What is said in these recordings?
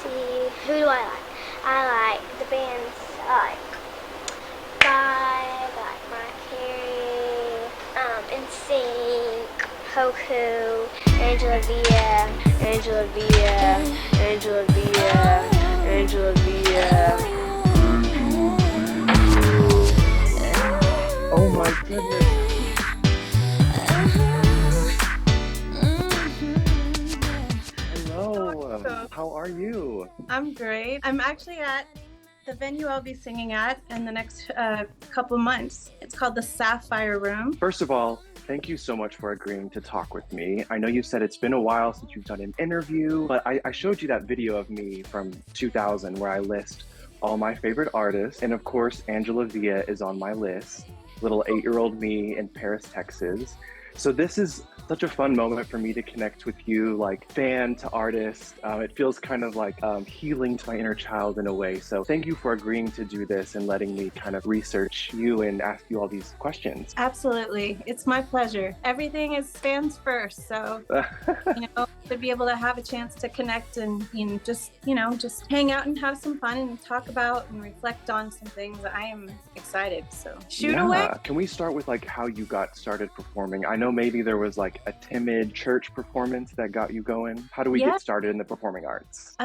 see, who do I like? I like the bands like Five, like Mariah Carey, NSYNC, Hoku, Angela Vía, Angela Vía, Angela Vía, Angela Vía. Oh my goodness. Hello. How are you? I'm great. I'm actually at the venue I'll be singing at in the next couple months. It's called the Sapphire Room. First of all, thank you so much for agreeing to talk with me. I know you said it's been a while since you've done an interview, but I showed you that video of me from 2000 where I list all my favorite artists. And of course, Angela Vía is on my list, little 8-year-old me in Paris, Texas. So this is such a fun moment for me to connect with you, like fan to artist. It feels kind of like healing to my inner child in a way. So thank you for agreeing to do this and letting me kind of research you and ask you all these questions. Absolutely. It's my pleasure. Everything is fans first. So, to be able to have a chance to connect and just hang out and have some fun and talk about and reflect on some things, I am excited. So shoot away. Can we start with like how you got started performing? I know maybe there was like a timid church performance that got you going. How do we get started in the performing arts?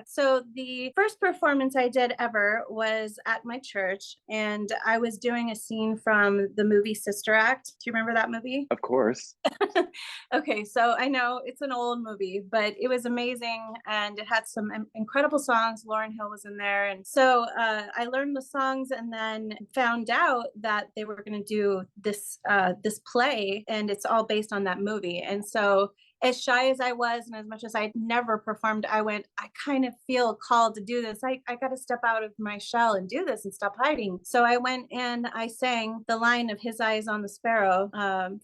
So the first performance I did ever was at my church, and I was doing a scene from the movie Sister Act. Do you remember that movie? Of course. Okay, so I know it's an old movie, but it was amazing, and it had some incredible songs. Lauryn Hill was in there, and so I learned the songs, and then found out that they were going to do this play, and it's all based on that movie. And so, as shy as I was, and as much as I'd never performed, I kind of feel called to do this. I got to step out of my shell and do this and stop hiding. So I went and I sang the line of His Eyes on the Sparrow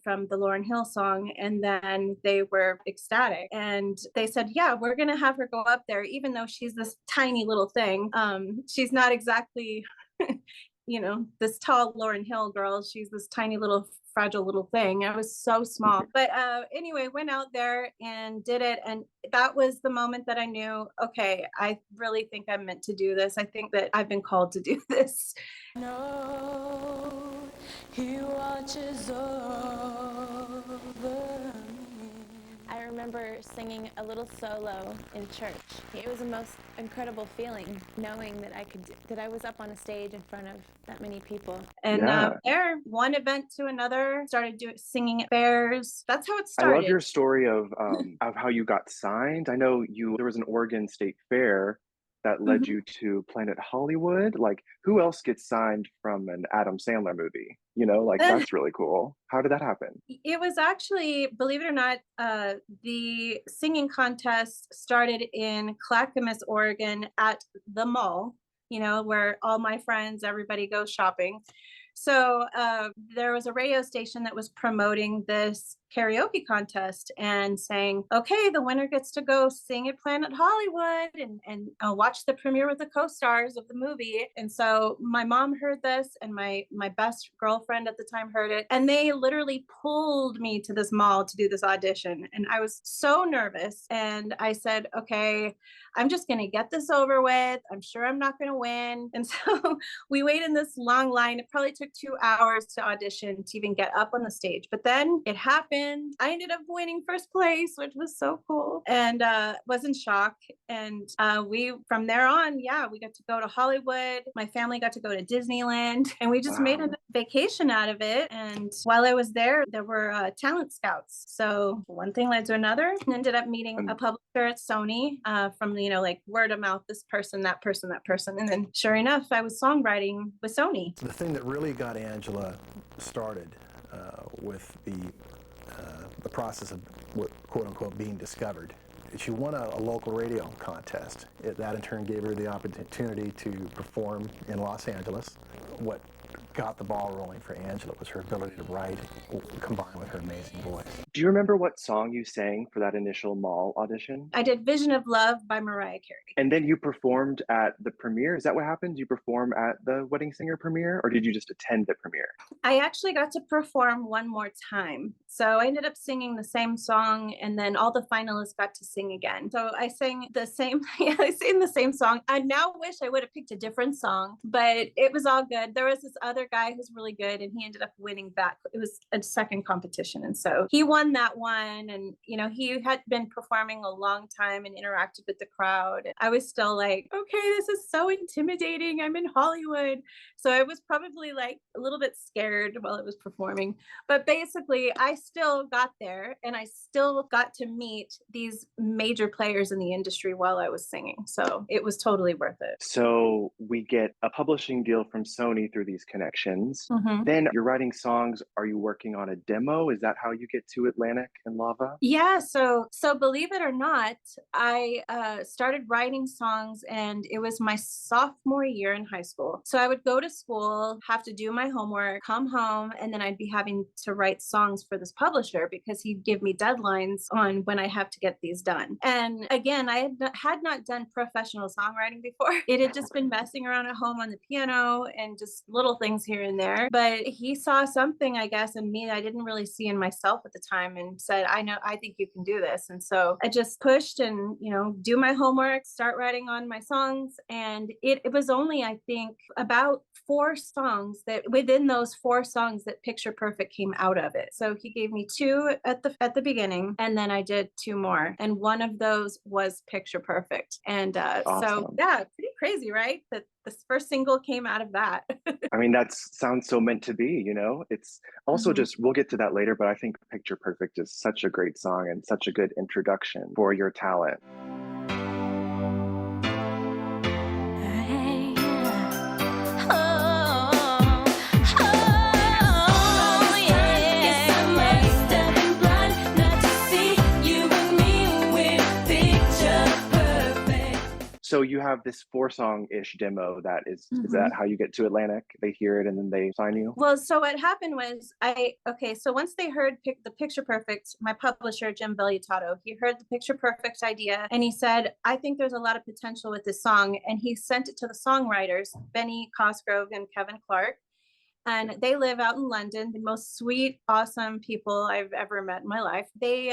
from the Lauryn Hill song. And then they were ecstatic. And they said, yeah, we're going to have her go up there, even though she's this tiny little thing. She's not exactly, this tall Lauryn Hill girl. She's this tiny little fragile little thing. I was so small. But anyway, went out there and did it. And that was the moment that I knew, okay, I really think I'm meant to do this. I think that I've been called to do this. No, he watches over me. I remember singing a little solo in church. It was the most incredible feeling, knowing that I was up on a stage in front of that many people. And there, one event to another, started singing at fairs. That's how it started. I love your story of how you got signed. I know there was an Oregon State Fair that led you to Planet Hollywood. Like, who else gets signed from an Adam Sandler movie? That's really cool. How did that happen? It was actually, believe it or not, the singing contest started in Clackamas, Oregon at the mall, where all my friends, everybody goes shopping. So there was a radio station that was promoting this karaoke contest and saying, okay, the winner gets to go sing at Planet Hollywood and watch the premiere with the co-stars of the movie. And so my mom heard this, and my best girlfriend at the time heard it, and they literally pulled me to this mall to do this audition. And I was so nervous, and I said, okay, I'm just going to get this over with. I'm sure I'm not going to win. And so we waited in this long line. It probably took 2 hours to audition to even get up on the stage. But then it happened. I ended up winning first place, which was so cool, and was in shock. And from there on, we got to go to Hollywood. My family got to go to Disneyland, and we just made a vacation out of it. And while I was there were talent scouts. So one thing led to another, and ended up meeting a publisher at Sony from like word of mouth, this person, that person, that person. And then sure enough, I was songwriting with Sony. The thing that really got Angela started with the process of what, quote unquote, being discovered. She won a local radio contest. That in turn gave her the opportunity to perform in Los Angeles. What got the ball rolling for Angela was her ability to write combined with her amazing voice. Do you remember what song you sang for that initial mall audition? I did Vision of Love by Mariah Carey. And then you performed at the premiere. Is that what happened? Did you perform at the Wedding Singer premiere, or did you just attend the premiere? I actually got to perform one more time. So I ended up singing the same song, and then all the finalists got to sing again. So I sang the same, I sang the same song. I now wish I would have picked a different song, but it was all good. There was this other guy who's really good, and he ended up winning that. It was a second competition. And so he won that one. And, you know, he had been performing a long time and interacted with the crowd. I was still like, okay, this is so intimidating. I'm in Hollywood. So I was probably like a little bit scared while it was performing. But basically, I still got there, and I still got to meet these major players in the industry while I was singing. So it was totally worth it. So we get a publishing deal from Sony through these connections. Then you're writing songs. Are you working on a demo? Is that how you get to Atlantic and Lava? Yeah, so believe it or not, I started writing songs, and it was my sophomore year in high school. So I would go to school, have to do my homework, come home, and then I'd be having to write songs for this publisher because he'd give me deadlines on when I have to get these done. And again, I had not done professional songwriting before. It had just been messing around at home on the piano and just little things here and there. But he saw something, I guess, in me that I didn't really see in myself at the time, and said, I think you can do this. And so I just pushed and, you know, do my homework, start writing on my songs. And it was only, I think, about 4 songs that within those 4 songs that Picture Perfect came out of it. So he gave me 2 at the beginning, and then I did 2 more. And one of those was Picture Perfect. And Awesome. So yeah, pretty crazy, right? That this first single came out of that. I mean, that sounds so meant to be, you know? It's also just, we'll get to that later, but I think Picture Perfect is such a great song and such a good introduction for your talent. So you have this 4-song-ish demo that is that how you get to Atlantic? They hear it and then they sign you? Well, so what happened was so once they heard the Picture Perfect, my publisher, Jim Valiatato, he heard the Picture Perfect idea, and he said, I think there's a lot of potential with this song. And he sent it to the songwriters, Benny Cosgrove and Kevin Clark. And they live out in London, the most sweet, awesome people I've ever met in my life. They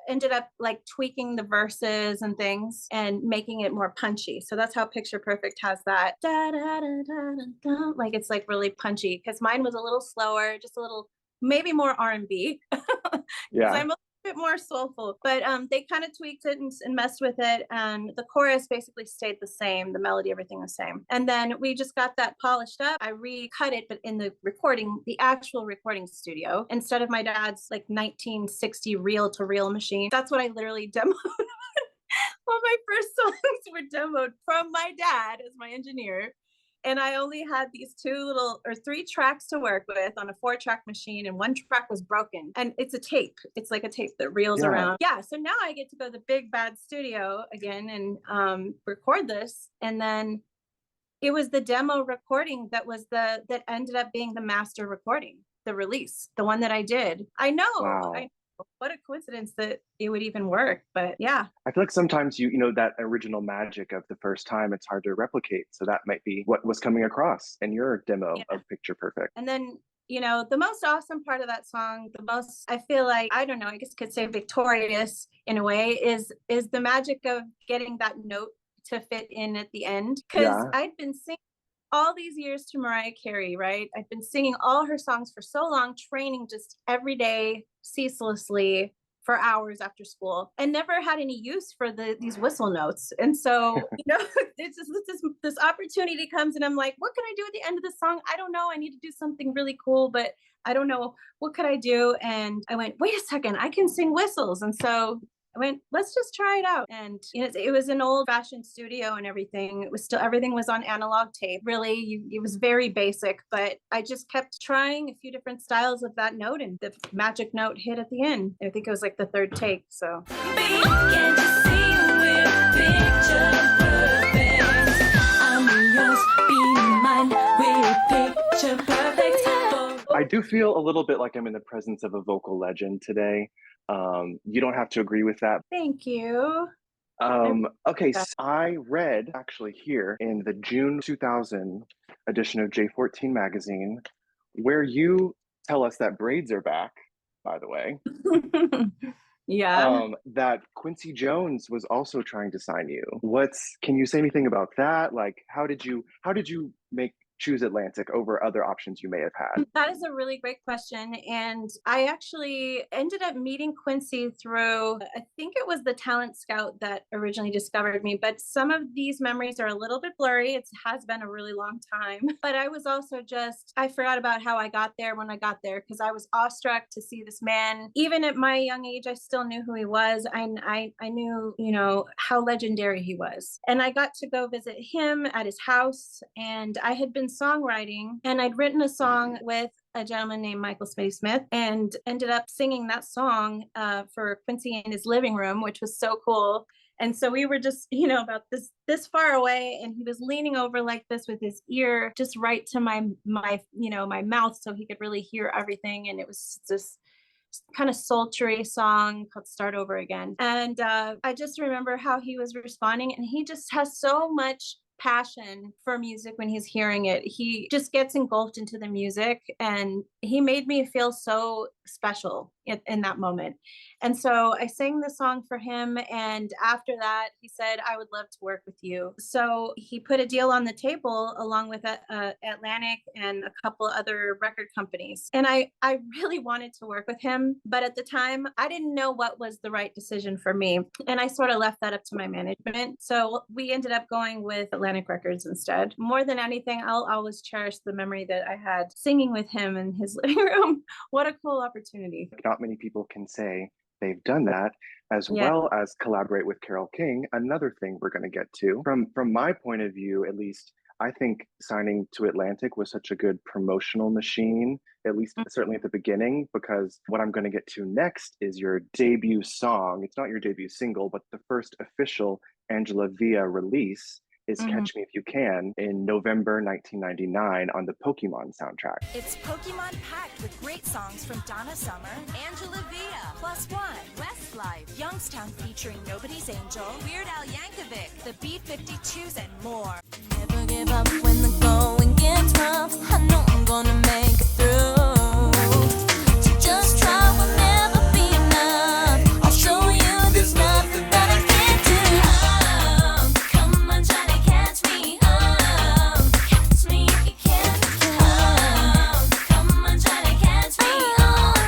ended up like tweaking the verses and things and making it more punchy. So that's how Picture Perfect has that da, da, da, da, da, da. Like it's like really punchy, because mine was a little slower, just a little, maybe more R&B. Yeah. I'm a bit more soulful, but they kind of tweaked it and messed with it, and the chorus basically stayed the same, the melody, everything the same. And then we just got that polished up. I recut it, but in the recording, the actual recording studio, instead of my dad's like 1960 reel-to-reel machine. That's what I literally demoed. All my first songs were demoed from my dad as my engineer. And I only had these 3 tracks to work with on a 4-track machine, and 1 track was broken. And it's a tape. It's like a tape that reels around. Yeah. So now I get to go to the big bad studio again and record this. And then it was the demo recording that ended up being the master recording, the release, the one that I did. I know. Wow. What a coincidence that it would even work. But yeah. I feel like sometimes you know, that original magic of the first time, it's hard to replicate. So that might be what was coming across in your demo of Picture Perfect. And then, you know, the most awesome part of that song, I feel like, I don't know, I guess I could say victorious in a way, is the magic of getting that note to fit in at the end. Because I'd been singing all these years to Mariah Carey, right? I've been singing all her songs for so long, training just every day, ceaselessly, for hours after school, and never had any use for these whistle notes. And so, you know, it's just this opportunity comes, and I'm like, what can I do at the end of the song? I don't know. I need to do something really cool, but I don't know, what could I do? And I went, wait a second, I can sing whistles. And so I went, let's just try it out. And you know, it was an old fashioned studio and everything. It was still, everything was on analog tape. Really, it was very basic, but I just kept trying a few different styles of that note, and the magic note hit at the end. I think it was like the 3rd take, so. Can't you see we're picture perfect? I'm yours, be mine, we're picture perfect. do feel a little bit like I'm in the presence of a vocal legend today. You don't have to agree with that. Thank you. Okay, so I read actually here in the June 2000 edition of J14 magazine, where you tell us that braids are back, by the way. Yeah. That Quincy Jones was also trying to sign you. Can you say anything about that? Like, how did you choose Atlantic over other options you may have had? That is a really great question. And I actually ended up meeting Quincy through, I think it was the talent scout that originally discovered me, but some of these memories are a little bit blurry. It has been a really long time, but I was also I forgot about how I got there when I got there, because I was awestruck to see this man. Even at my young age, I still knew who he was. I knew, how legendary he was. And I got to go visit him at his house, and I had been songwriting, and I'd written a song with a gentleman named Michael Smith, and ended up singing that song for Quincy in his living room, which was so cool. And so we were just, about this far away, and he was leaning over like this with his ear just right to my mouth, so he could really hear everything. And it was this kind of sultry song called Start Over Again. And I just remember how he was responding, and he just has so much passion for music. When he's hearing it, he just gets engulfed into the music, and he made me feel so special in that moment. And so I sang the song for him, and after that he said, I would love to work with you. So he put a deal on the table along with Atlantic and a couple other record companies, and I really wanted to work with him, but at the time I didn't know what was the right decision for me, and I sort of left that up to my management. So we ended up going with Atlantic Records instead. More than anything, I'll always cherish the memory that I had singing with him in his living room. What a cool opportunity. Not many people can say they've done that, as well as collaborate with Carole King, another thing we're going to get to. From my point of view, at least, I think signing to Atlantic was such a good promotional machine, at least certainly at the beginning, because what I'm going to get to next is your debut song. It's not your debut single, but the first official Angela Vía release is Catch Me If You Can in November 1999 on the Pokémon soundtrack. It's Pokémon packed with great songs from Donna Summer, Angela Vía, Plus One, Westlife, Youngstown featuring Nobody's Angel, Weird Al Yankovic, the B-52s, and more. Never give up when the going gets rough. I know I'm gonna make it through. So just try will never be enough. I'll show you there's nothing that I can't do. Come on, try to catch me. Catch me if you can. Come on, try to catch me.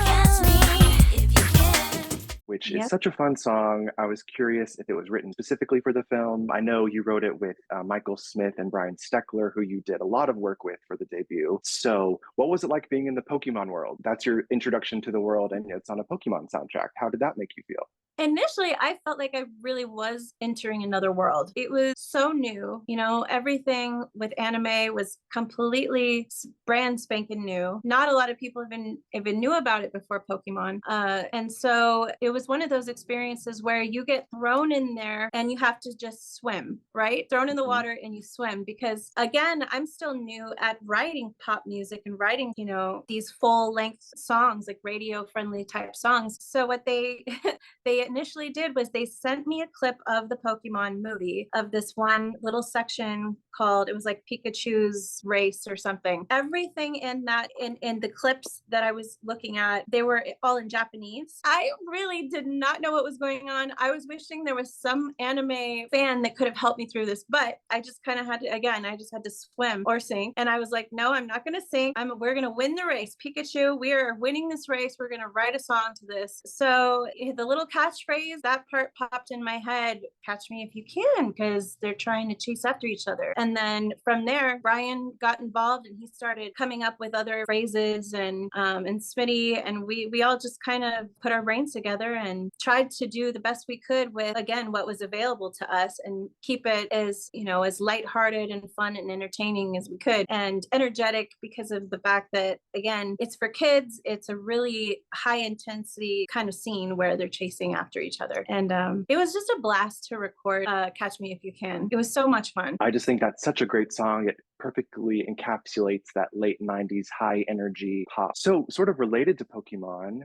Catch me if you can. Which is such a fun song. I was curious if it was written specifically for the film. I know you wrote it with Michael Smith and Brian Steckler, who you did a lot of work with for the debut. So what was it like being in the Pokemon world? That's your introduction to the world, and it's on a Pokemon soundtrack. How did that make you feel? Initially, I felt like I really was entering another world. It was so new. Everything with anime was completely brand spanking new. Not a lot of people even knew about it before Pokemon. And so it was one of those experiences where you get thrown in there and you have to just swim, right? Thrown in the water and you swim, because again, I'm still new at writing pop music and writing, these full length songs, like radio friendly type songs. So what they initially did was they sent me a clip of the Pokemon movie, of this one little section called, it was like Pikachu's race or something. Everything in that, in the clips that I was looking at, they were all in Japanese. I really did not know what was going on. I was wishing there was some anime fan that could have helped me through this, but I just kind of had to, I just had to swim or sing. And I was like, no, I'm not going to sing. We're going to win the race. Pikachu, we are winning this race. We're going to write a song to this. So the little catchphrase, that part popped in my head, catch me if you can, because they're trying to chase after each other. And then from there, Brian got involved and he started coming up with other phrases, and Smitty, and we all just kind of put our brains together and tried to do the best we could with, again, what was available to us, and keep it as, as lighthearted and fun and entertaining as we could, and energetic, because of the fact that, again, it's for kids. It's a really high intensity kind of scene where they're chasing after each other. And it was just a blast to record Catch Me If You Can. It was so much fun. I just think that's such a great song. It perfectly encapsulates that late 90s high energy pop. So sort of related to Pokemon,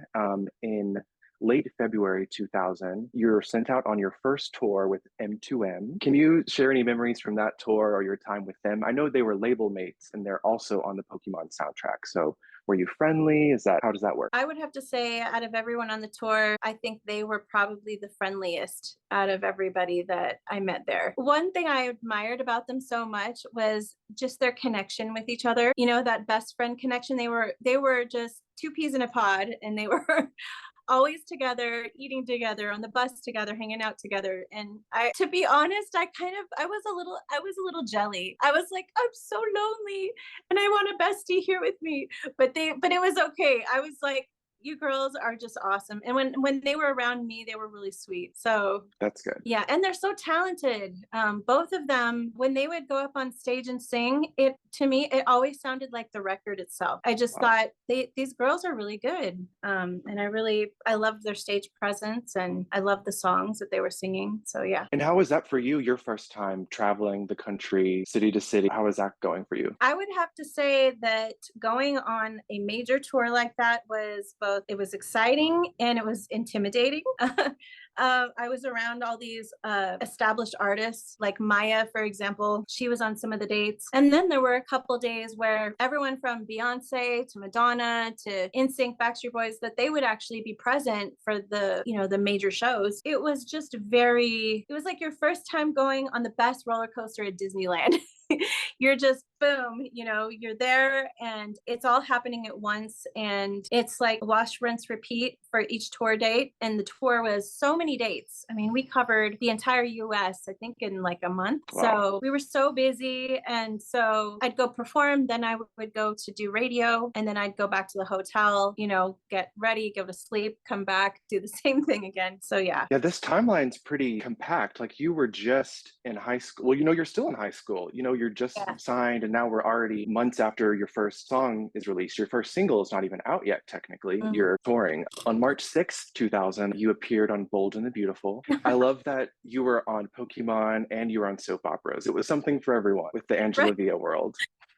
in late February 2000, you're sent out on your first tour with M2M. Can you share any memories from that tour or your time with them? I know they were label mates and they're also on the Pokemon soundtrack. So were you friendly? How does that work? I would have to say, out of everyone on the tour, I think they were probably the friendliest out of everybody that I met there. One thing I admired about them so much was just their connection with each other. You know, that best friend connection. They were just two peas in a pod, and they were always together, eating together, on the bus together, hanging out together. And to be honest, I was a little jelly. I was like, I'm so lonely and I want a bestie here with me. But it was okay. I was like, you girls are just awesome. And when they were around me, they were really sweet. So that's good. Yeah. And they're so talented. Both of them, when they would go up on stage and sing, to me, it always sounded like the record itself. I just thought these girls are really good. And I loved their stage presence, and I loved the songs that they were singing. So yeah. And how was that for you, your first time traveling the country, city to city? How was that going for you? I would have to say that going on a major tour like that was it was exciting and it was intimidating. I was around all these established artists, like Maya, for example. She was on some of the dates. And then there were a couple days where everyone from Beyonce to Madonna to NSYNC, Backstreet Boys, that they would actually be present for the major shows. It was just it was like your first time going on the best roller coaster at Disneyland. You're just boom, you're there and it's all happening at once. And it's like wash, rinse, repeat for each tour date. And the tour was so many dates. I mean, we covered the entire US, I think, in like a month. Wow. So we were so busy. And so I'd go perform, then I would go to do radio, and then I'd go back to the hotel, get ready, go to sleep, come back, do the same thing again. So yeah. Yeah, this timeline's pretty compact. Like, you were just in high school. Well, you're still in high school. You're just signed, and now we're already months after your first song is released. Your first single is not even out yet, technically. Mm-hmm. You're touring. On March 6th, 2000, you appeared on Bold and the Beautiful. I love that you were on Pokemon and you were on soap operas. It was something for everyone with the Angela Vía world.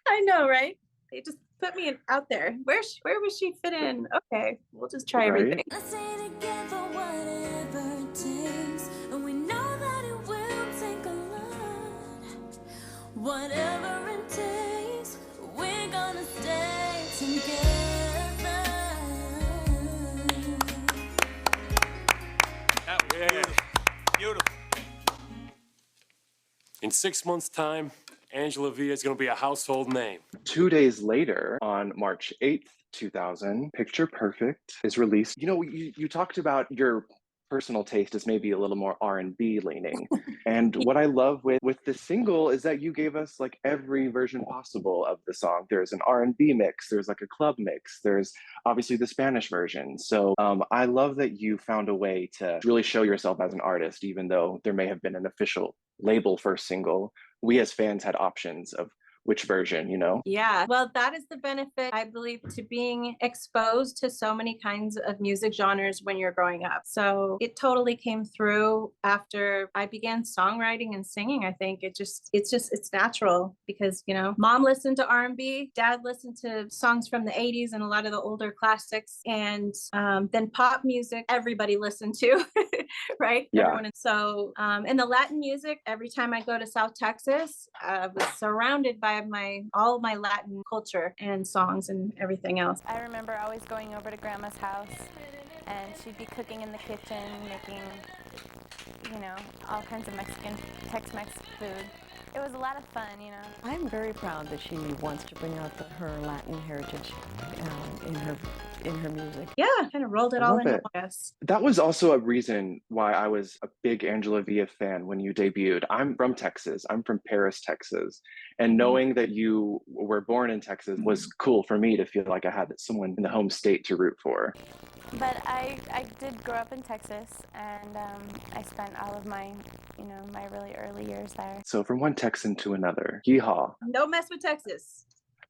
I know, right? They just put me out there. Where would she fit in? Okay, we'll just try everything. Let's stay together, whatever it takes, and we know that it will take a lot. Whatever it takes, we're gonna stay together. Yeah. Beautiful. In 6 months' time, Angela Vía is going to be a household name. 2 days later, on March 8th, 2000, Picture Perfect is released. You talked about your personal taste is maybe a little more R&B leaning. And what I love with this single is that you gave us like every version possible of the song. There's an R&B mix, there's like a club mix, there's obviously the Spanish version. So I love that you found a way to really show yourself as an artist, even though there may have been an official label first single. We as fans had options of which version, Yeah, well, that is the benefit, I believe, to being exposed to so many kinds of music genres when you're growing up. So it totally came through after I began songwriting and singing. I think it's natural because, mom listened to R&B, dad listened to songs from the 80s and a lot of the older classics, and then pop music, everybody listened to, right? Yeah. Everyone. So in the Latin music, every time I go to South Texas, I was surrounded by all my Latin culture and songs and everything else. I remember always going over to Grandma's house, and she'd be cooking in the kitchen, making, all kinds of Mexican, Tex-Mex food. It was a lot of fun, I'm very proud that she wants to bring out her Latin heritage in her music. Yeah, kind of rolled it all in, I guess. That was also a reason why I was a big Angela Vía fan when you debuted. I'm from Texas. I'm from Paris, Texas. And knowing that you were born in Texas was cool for me to feel like I had someone in the home state to root for. But I did grow up in Texas, and I spent all of my, my really early years there. So from one Texan to another, yeehaw. Don't mess with Texas.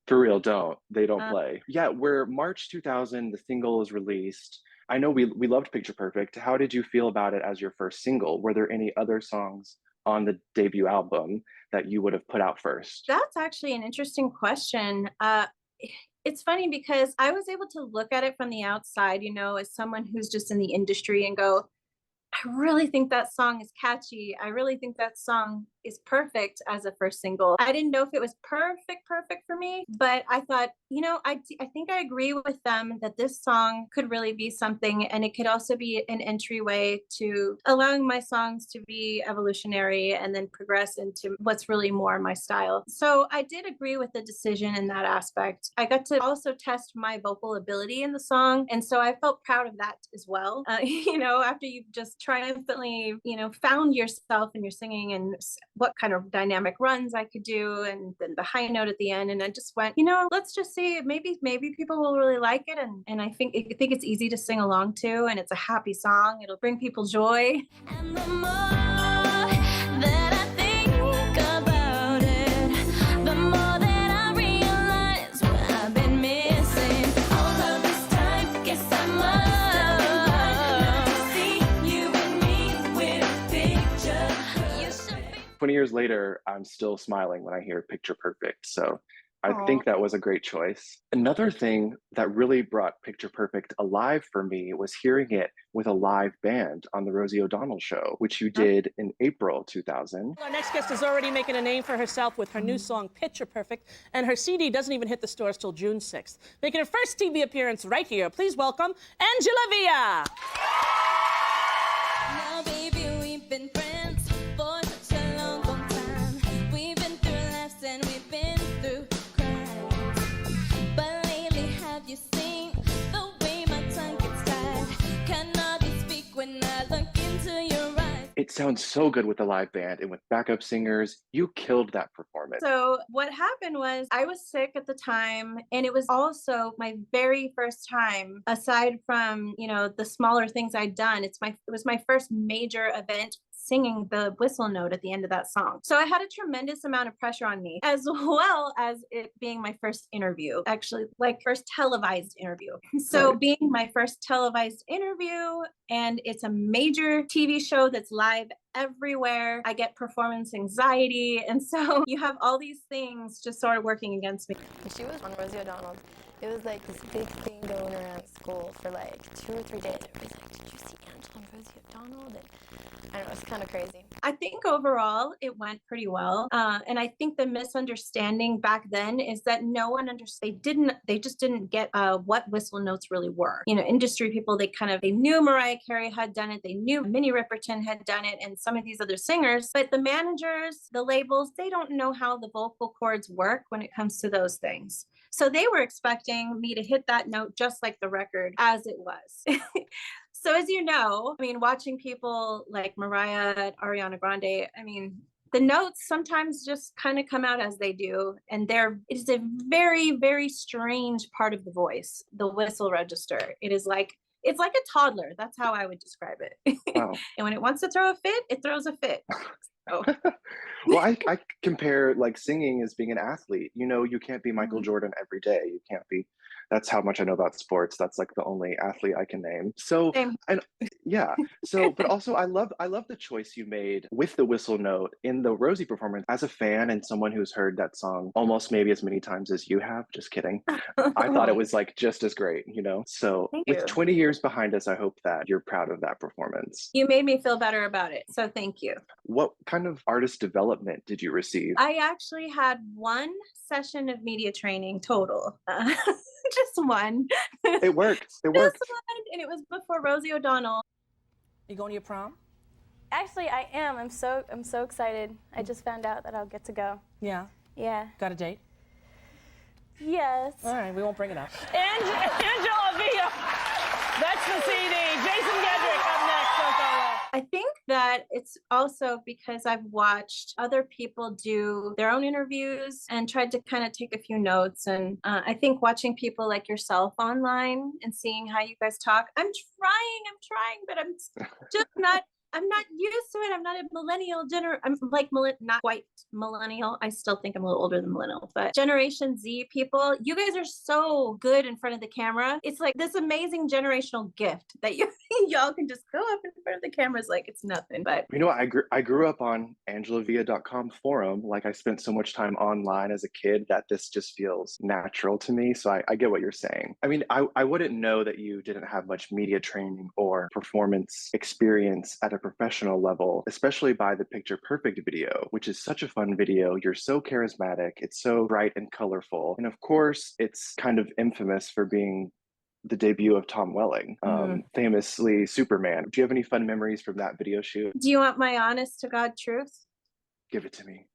For real, don't. They don't play. Yeah, where March 2000, the single is released. I know we loved Picture Perfect. How did you feel about it as your first single? Were there any other songs on the debut album that you would have put out first? That's actually an interesting question. It's funny because I was able to look at it from the outside, you know, as someone who's just in the industry and go, I really think that song is catchy. I really think that song is perfect as a first single. I didn't know if it was perfect for me, but I thought, you know, I think I agree with them that this song could really be something, and it could also be an entryway to allowing my songs to be evolutionary and then progress into what's really more my style. So I did agree with the decision in that aspect. I got to also test my vocal ability in the song, and so I felt proud of that as well. You know, after you've just triumphantly, you know, found yourself in your singing and what kind of dynamic runs I could do, and then the high note at the end. And I just went, you know, let's just see, maybe people will really like it. And I think it's easy to sing along to, and it's a happy song. It'll bring people joy. And the more that I think about it, the more that I realize what I've been missing. All of this time, guess I must see you and me with a picture. You should be 20 years later, I'm still smiling when I hear Picture Perfect. So I think that was a great choice. Another thing that really brought Picture Perfect alive for me was hearing it with a live band on the Rosie O'Donnell Show, which you did in April 2000. Our next guest is already making a name for herself with her new song, Picture Perfect, and her CD doesn't even hit the stores till June 6th. Making her first TV appearance right here, please welcome Angela Vía. now, baby, we've been friends for such a long, long time. We've been through laughs and we've been through cries. But lately, have you seen the way my tongue gets tied? Can hardly speak when I look into your eyes. It sounds so good with the live band and with backup singers. You killed that performance. So what happened was I was sick at the time, and it was also my very first time, aside from, you know, the smaller things I'd done. It was my first major event singing the whistle note at the end of that song. So I had a tremendous amount of pressure on me, as well as it being my first interview, actually, like first televised interview. So Right. being my first televised interview, and it's a major TV show that's live everywhere, I get performance anxiety. And so you have all these things just sort of working against me. She was on Rosie O'Donnell. It was like this big thing going around school for like 2 or 3 days. Everybody's like, did you see Angela on Rosie O'Donnell? And I don't know, it's kind of crazy. I think overall it went pretty well. And I think the misunderstanding back then is that no one understood. They just didn't get what whistle notes really were. You know, industry people, they knew Mariah Carey had done it. They knew Minnie Riperton had done it, and some of these other singers, but the managers, the labels, they don't know how the vocal cords work when it comes to those things. So they were expecting me to hit that note just like the record as it was. So as you know, I mean, watching people like Mariah, Ariana Grande, I mean, the notes sometimes just kind of come out as they do. And it is a very, very strange part of the voice, the whistle register. It's like a toddler. That's how I would describe it. Wow. And when it wants to throw a fit, it throws a fit. So. Well, I compare like singing as being an athlete. You know, you can't be Michael Jordan every day. You can't be. That's how much I know about sports. That's like the only athlete I can name. So, and yeah. So, but also I love the choice you made with the whistle note in the Rosie performance. As a fan and someone who's heard that song almost maybe as many times as you have, just kidding. I thought it was like just as great, you know? So with 20 years behind us, I hope that you're proud of that performance. You made me feel better about it. So thank you. What kind of artist development did you receive? I actually had one session of media training total. Just one. It worked. It worked. Just one, and it was before Rosie O'Donnell. You going to your prom? Actually, I am. I'm so excited. I just found out that I'll get to go. Yeah. Yeah. Got a date? Yes. All right, we won't bring it up. Angela Vía. That's the CD. Jason Gedrick up next. Don't go away. I think that it's also because I've watched other people do their own interviews and tried to kind of take a few notes. And I think watching people like yourself online and seeing how you guys talk, I'm trying, but I'm just not I'm not used to it. I'm not a millennial I'm like not quite millennial. I still think I'm a little older than millennial, but Generation Z people, you guys are so good in front of the camera. It's like this amazing generational gift that y'all can just go up in front of the cameras like it's nothing. But You know, I grew up on AngelaVia.com forum. Like I spent so much time online as a kid that this just feels natural to me. So I get what you're saying. I mean, I wouldn't know that you didn't have much media training or performance experience at a professional level, especially by the Picture Perfect video, which is such a fun video. You're so charismatic. It's so bright and colorful. And of course, it's kind of infamous for being the debut of Tom Welling, famously Superman. Do you have any fun memories from that video shoot? do you want my honest to God truth? Give it to me.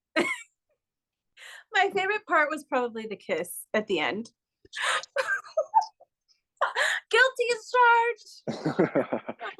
My favorite part was probably the kiss at the end. Guilty as charged.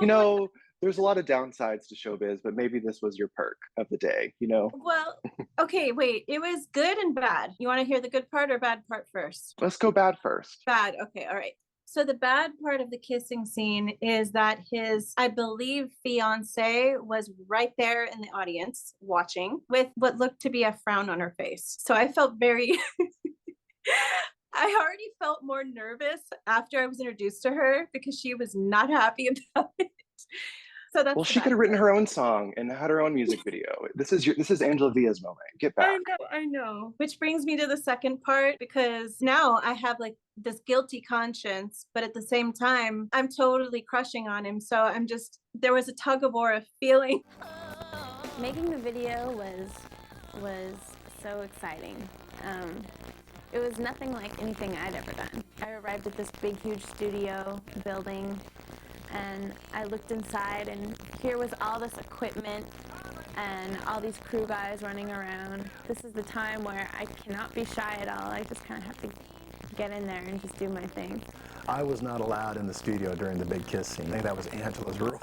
You know, there's a lot of downsides to showbiz, but maybe this was your perk of the day, you know? Well, okay, wait. It was good and bad. You want to hear the good part or bad part first? Let's go bad first. Bad. Okay. All right. So the bad part of the kissing scene is that his, I believe, fiance was right there in the audience watching with what looked to be a frown on her face. So I felt very, I already felt more nervous after I was introduced to her because she was not happy about it. So that's Well, she could have written her own song and had her own music video. This is Angela Via's moment. Get back. I know. Which brings me to the second part, because now I have like this guilty conscience, but at the same time, I'm totally crushing on him. So there was a tug of war of feeling. Making the video was so exciting. It was nothing like anything I'd ever done. I arrived at this big, huge studio building, and I looked inside, and here was all this equipment and all these crew guys running around. This is the time where I cannot be shy at all. I just kind of have to get in there and just do my thing. I was not allowed in the studio during the big kiss scene. I think that was Angela's rule.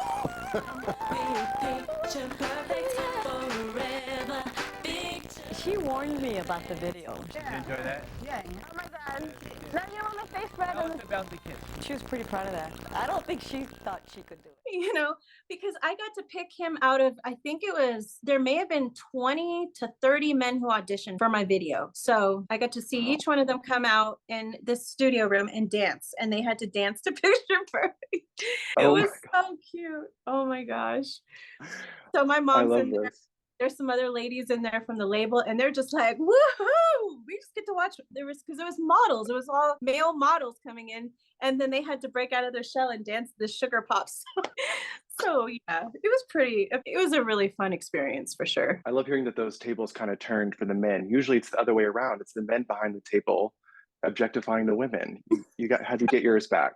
She warned me about the video. Did you enjoy that? Yeah. Oh my God. Now you want my face spread. Tell us about the kiss. She was pretty proud of that. I don't think she thought she could do it. You know, because I got to pick him out of, I think there may have been 20 to 30 men who auditioned for my video. So I got to see each one of them come out in this studio room and dance, and they had to dance to Picture Perfect. It was so cute. Oh my gosh. So my mom's in there. There's some other ladies in there from the label, and they're just like, woohoo! We just get to watch. Because there was models. It was all male models coming in, and then they had to break out of their shell and dance the sugar pops. So yeah, it was a really fun experience for sure. I love hearing that those tables kind of turned for the men. Usually it's the other way around. It's the men behind the table objectifying the women. Had to get yours back.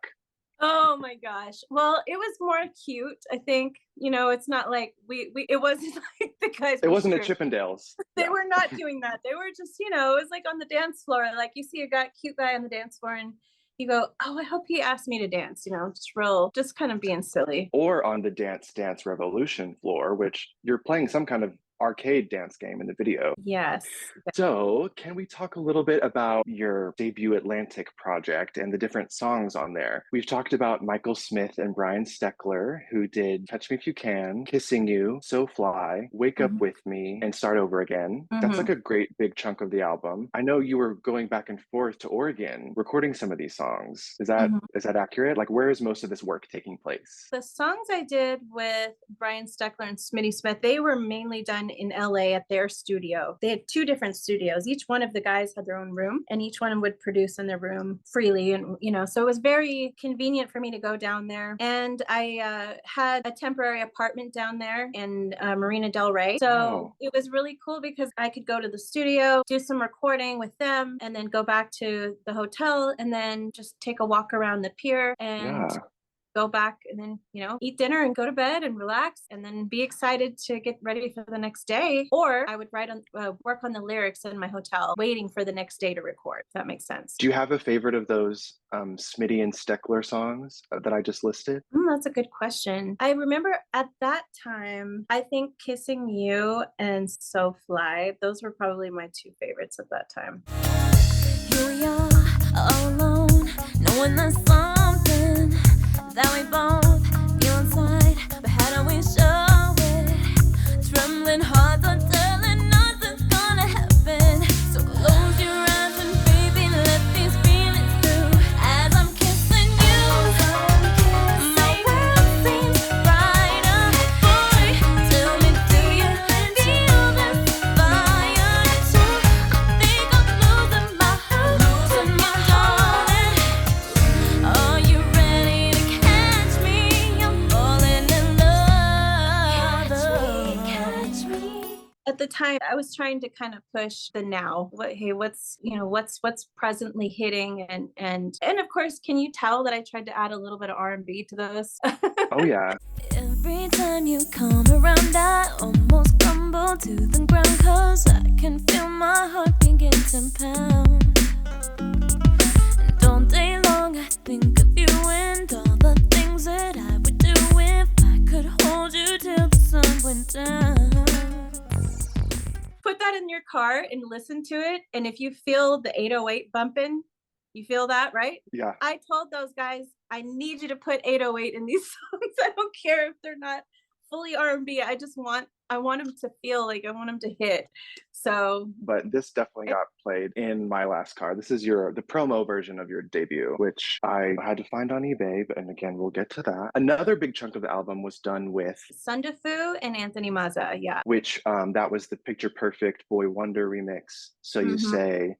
Oh my gosh. Well, it was more cute, I think. You know, it's not like it wasn't like the guys. It wasn't a Chippendales. They were not doing that. They were just, it was like on the dance floor. Like you see a cute guy on the dance floor and you go, oh, I hope he asked me to dance, just kind of being silly. Or on the Dance Dance Revolution floor, which you're playing some kind of arcade dance game in the video. Yes. So can we talk a little bit about your debut Atlantic project and the different songs on there? We've talked about Michael Smith and Brian Steckler, who did Touch Me If You Can, Kissing You, So Fly, Wake Up With Me, and Start Over Again. That's like a great big chunk of the album. I know you were going back and forth to Oregon, recording some of these songs. Is that accurate? Like, where is most of this work taking place? The songs I did with Brian Steckler and Smitty Smith, they were mainly done in LA at their studio. They had 2 different studios. Each one of the guys had their own room, and each one would produce in their room freely. And, so it was very convenient for me to go down there. And I had a temporary apartment down there in Marina Del Rey. So it was really cool because I could go to the studio, do some recording with them, and then go back to the hotel and then just take a walk around the pier and go back and then, eat dinner and go to bed and relax and then be excited to get ready for the next day. Or I would work on the lyrics in my hotel, waiting for the next day to record, if that makes sense. Do you have a favorite of those Smitty and Steckler songs that I just listed? That's a good question. I remember at that time, I think Kissing You and So Fly, those were probably my 2 favorites at that time. Here we are, all alone, knowing there's something that we both feel inside, but how do we show Holding hearts are telling nothing's gonna happen. So close your eyes and baby, let these feelings through. As I'm kissing you, my world seems brighter. Boy, tell me, do you feel this fire too? I think I'm losing my hopes and my darling. Are you ready to catch me? I'm falling in love. Catch me. At the time, I was trying to kind of push the now. What's presently hitting, and of course, can you tell that I tried to add a little bit of R&B to those? Oh yeah. Every time you come around, I almost crumble to the ground, 'cause I can feel my heart begin to pound. And all day long I think of you and all the things that I would do if I could hold you till the sun went down. Put that in your car and listen to it, and if you feel the 808 bumping, you feel that, right? Yeah. I told those guys, I need you to put 808 in these songs. I don't care if they're not fully R&B. I want them to feel like, I want them to hit. So, But this definitely got played in my last car. This is the promo version of your debut, which I had to find on eBay. And again, we'll get to that. Another big chunk of the album was done with Sundafu and Anthony Mazza, yeah. which that was the Picture Perfect Boy Wonder remix. So You Say,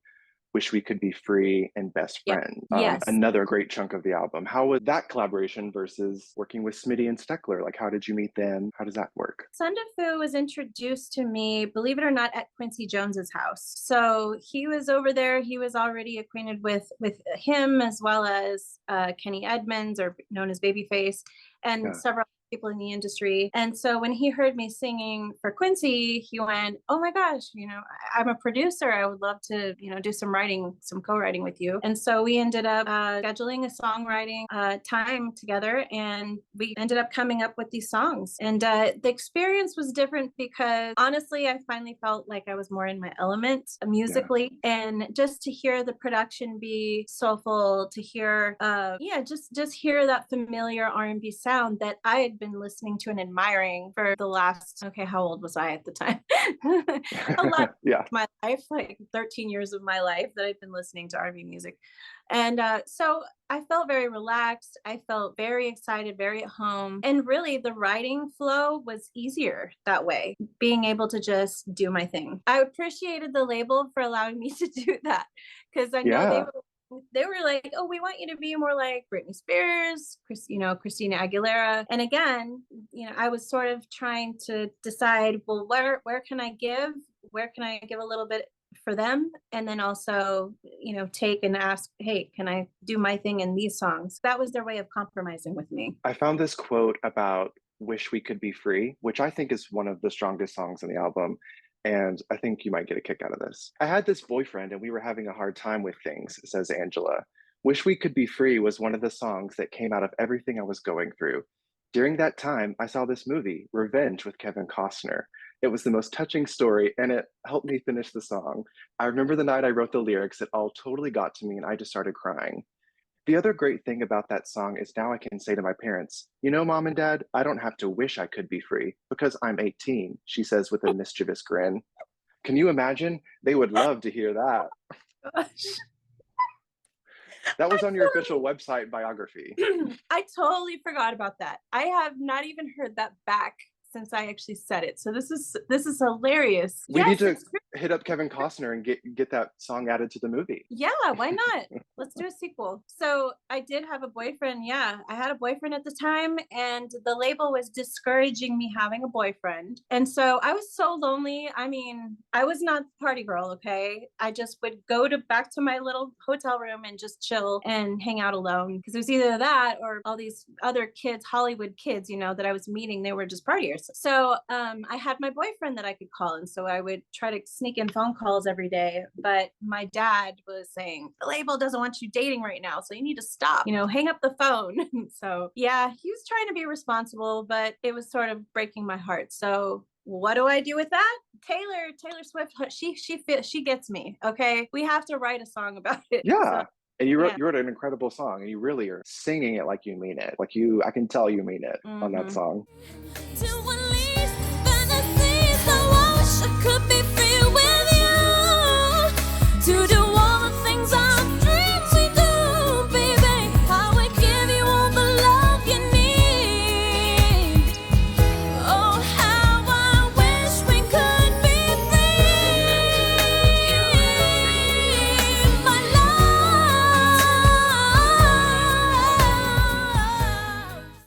Wish We Could Be Free, and Best Yeah. Friend. Yes. Another great chunk of the album. How was that collaboration versus working with Smitty and Steckler? Like, how did you meet them? How does that work? Sundafu was introduced to me, believe it or not, at Quincy Jones's house. So he was over there. He was already acquainted with him, as well as Kenny Edmonds, or known as Babyface, and several people in the industry. And so when he heard me singing for Quincy, he went, oh my gosh, I'm a producer. I would love to, do some writing, some co-writing with you. And so we ended up scheduling a songwriting time together, and we ended up coming up with these songs. And the experience was different because honestly, I finally felt like I was more in my element musically. And just to hear the production be soulful, to hear, just hear that familiar R&B sound that I had been listening to and admiring for the last, how old was I at the time? A lot of my life, like 13 years of my life that I've been listening to R&B music. And so I felt very relaxed. I felt very excited, very at home. And really the writing flow was easier that way, being able to just do my thing. I appreciated the label for allowing me to do that, because I know they were like, oh, we want you to be more like Britney Spears, Christina Aguilera. And again, I was sort of trying to decide, well, where can I give? Where can I give a little bit for them? And then also, take and ask, hey, can I do my thing in these songs? That was their way of compromising with me. I found this quote about Wish We Could Be Free, which I think is one of the strongest songs on the album. And I think you might get a kick out of this. I had this boyfriend and we were having a hard time with things, says Angela. Wish We Could Be Free was one of the songs that came out of everything I was going through. During that time, I saw this movie, Revenge, with Kevin Costner. It was the most touching story and it helped me finish the song. I remember the night I wrote the lyrics, it all totally got to me and I just started crying. The other great thing about that song is now I can say to my parents, Mom and Dad, I don't have to wish I could be free because I'm 18, she says with a mischievous grin. Can you imagine? They would love to hear that. Gosh. That was on your official website biography. I totally forgot about that. I have not even heard that back since I actually said it. So this is hilarious. We need to hit up Kevin Costner and get that song added to the movie. Yeah, why not? Let's do a sequel. So I did have a boyfriend. Yeah, I had a boyfriend at the time, and the label was discouraging me having a boyfriend. And so I was so lonely. I mean, I was not the party girl, okay? I just would go back to my little hotel room and just chill and hang out alone, because it was either that or all these other kids, Hollywood kids, that I was meeting. They were just partiers. So I had my boyfriend that I could call. And so I would try to sneak in phone calls every day. But my dad was saying, the label doesn't want you dating right now, so you need to stop, hang up the phone. So yeah, he was trying to be responsible, but it was sort of breaking my heart. So what do I do with that? Taylor Swift, she gets me. Okay. We have to write a song about it. Yeah. So, and you wrote an incredible song, and you really are singing it like you mean it. I can tell you mean it on that song. To unleash the fantasies wish I could be free with you to do all the things our dreams we do, baby. I would give you all the love you need. Oh, how I wish we could be free, my love.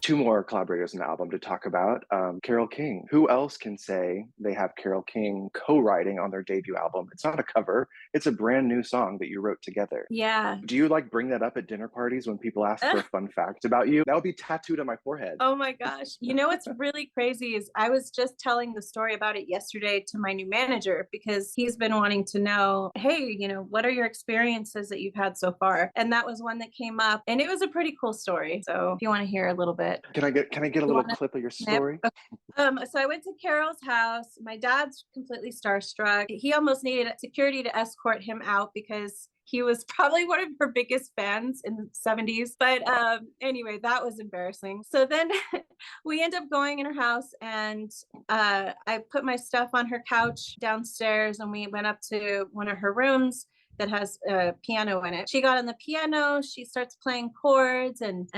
Two more collaborators in the album to talk about. Carole King. Who else can say they have Carole King co-writing on their debut album? It's not a cover. It's a brand new song that you wrote together. Yeah. Do you like bring that up at dinner parties when people ask for a fun fact about you? That would be tattooed on my forehead. Oh my gosh. You know what's really crazy is I was just telling the story about it yesterday to my new manager because he's been wanting to know, hey, you know, what are your experiences that you've had so far? And that was one that came up and it was a pretty cool story. So if you want to hear a little bit. Can I get a little clip of your story? Okay. So I went to Carole's house. My dad's completely starstruck. He almost needed security to escort him out because he was probably one of her biggest fans in the 70s. But anyway, that was embarrassing. So then we end up going in her house and I put my stuff on her couch downstairs and we went up to one of her rooms that has a piano in it. She got on the piano, she starts playing chords and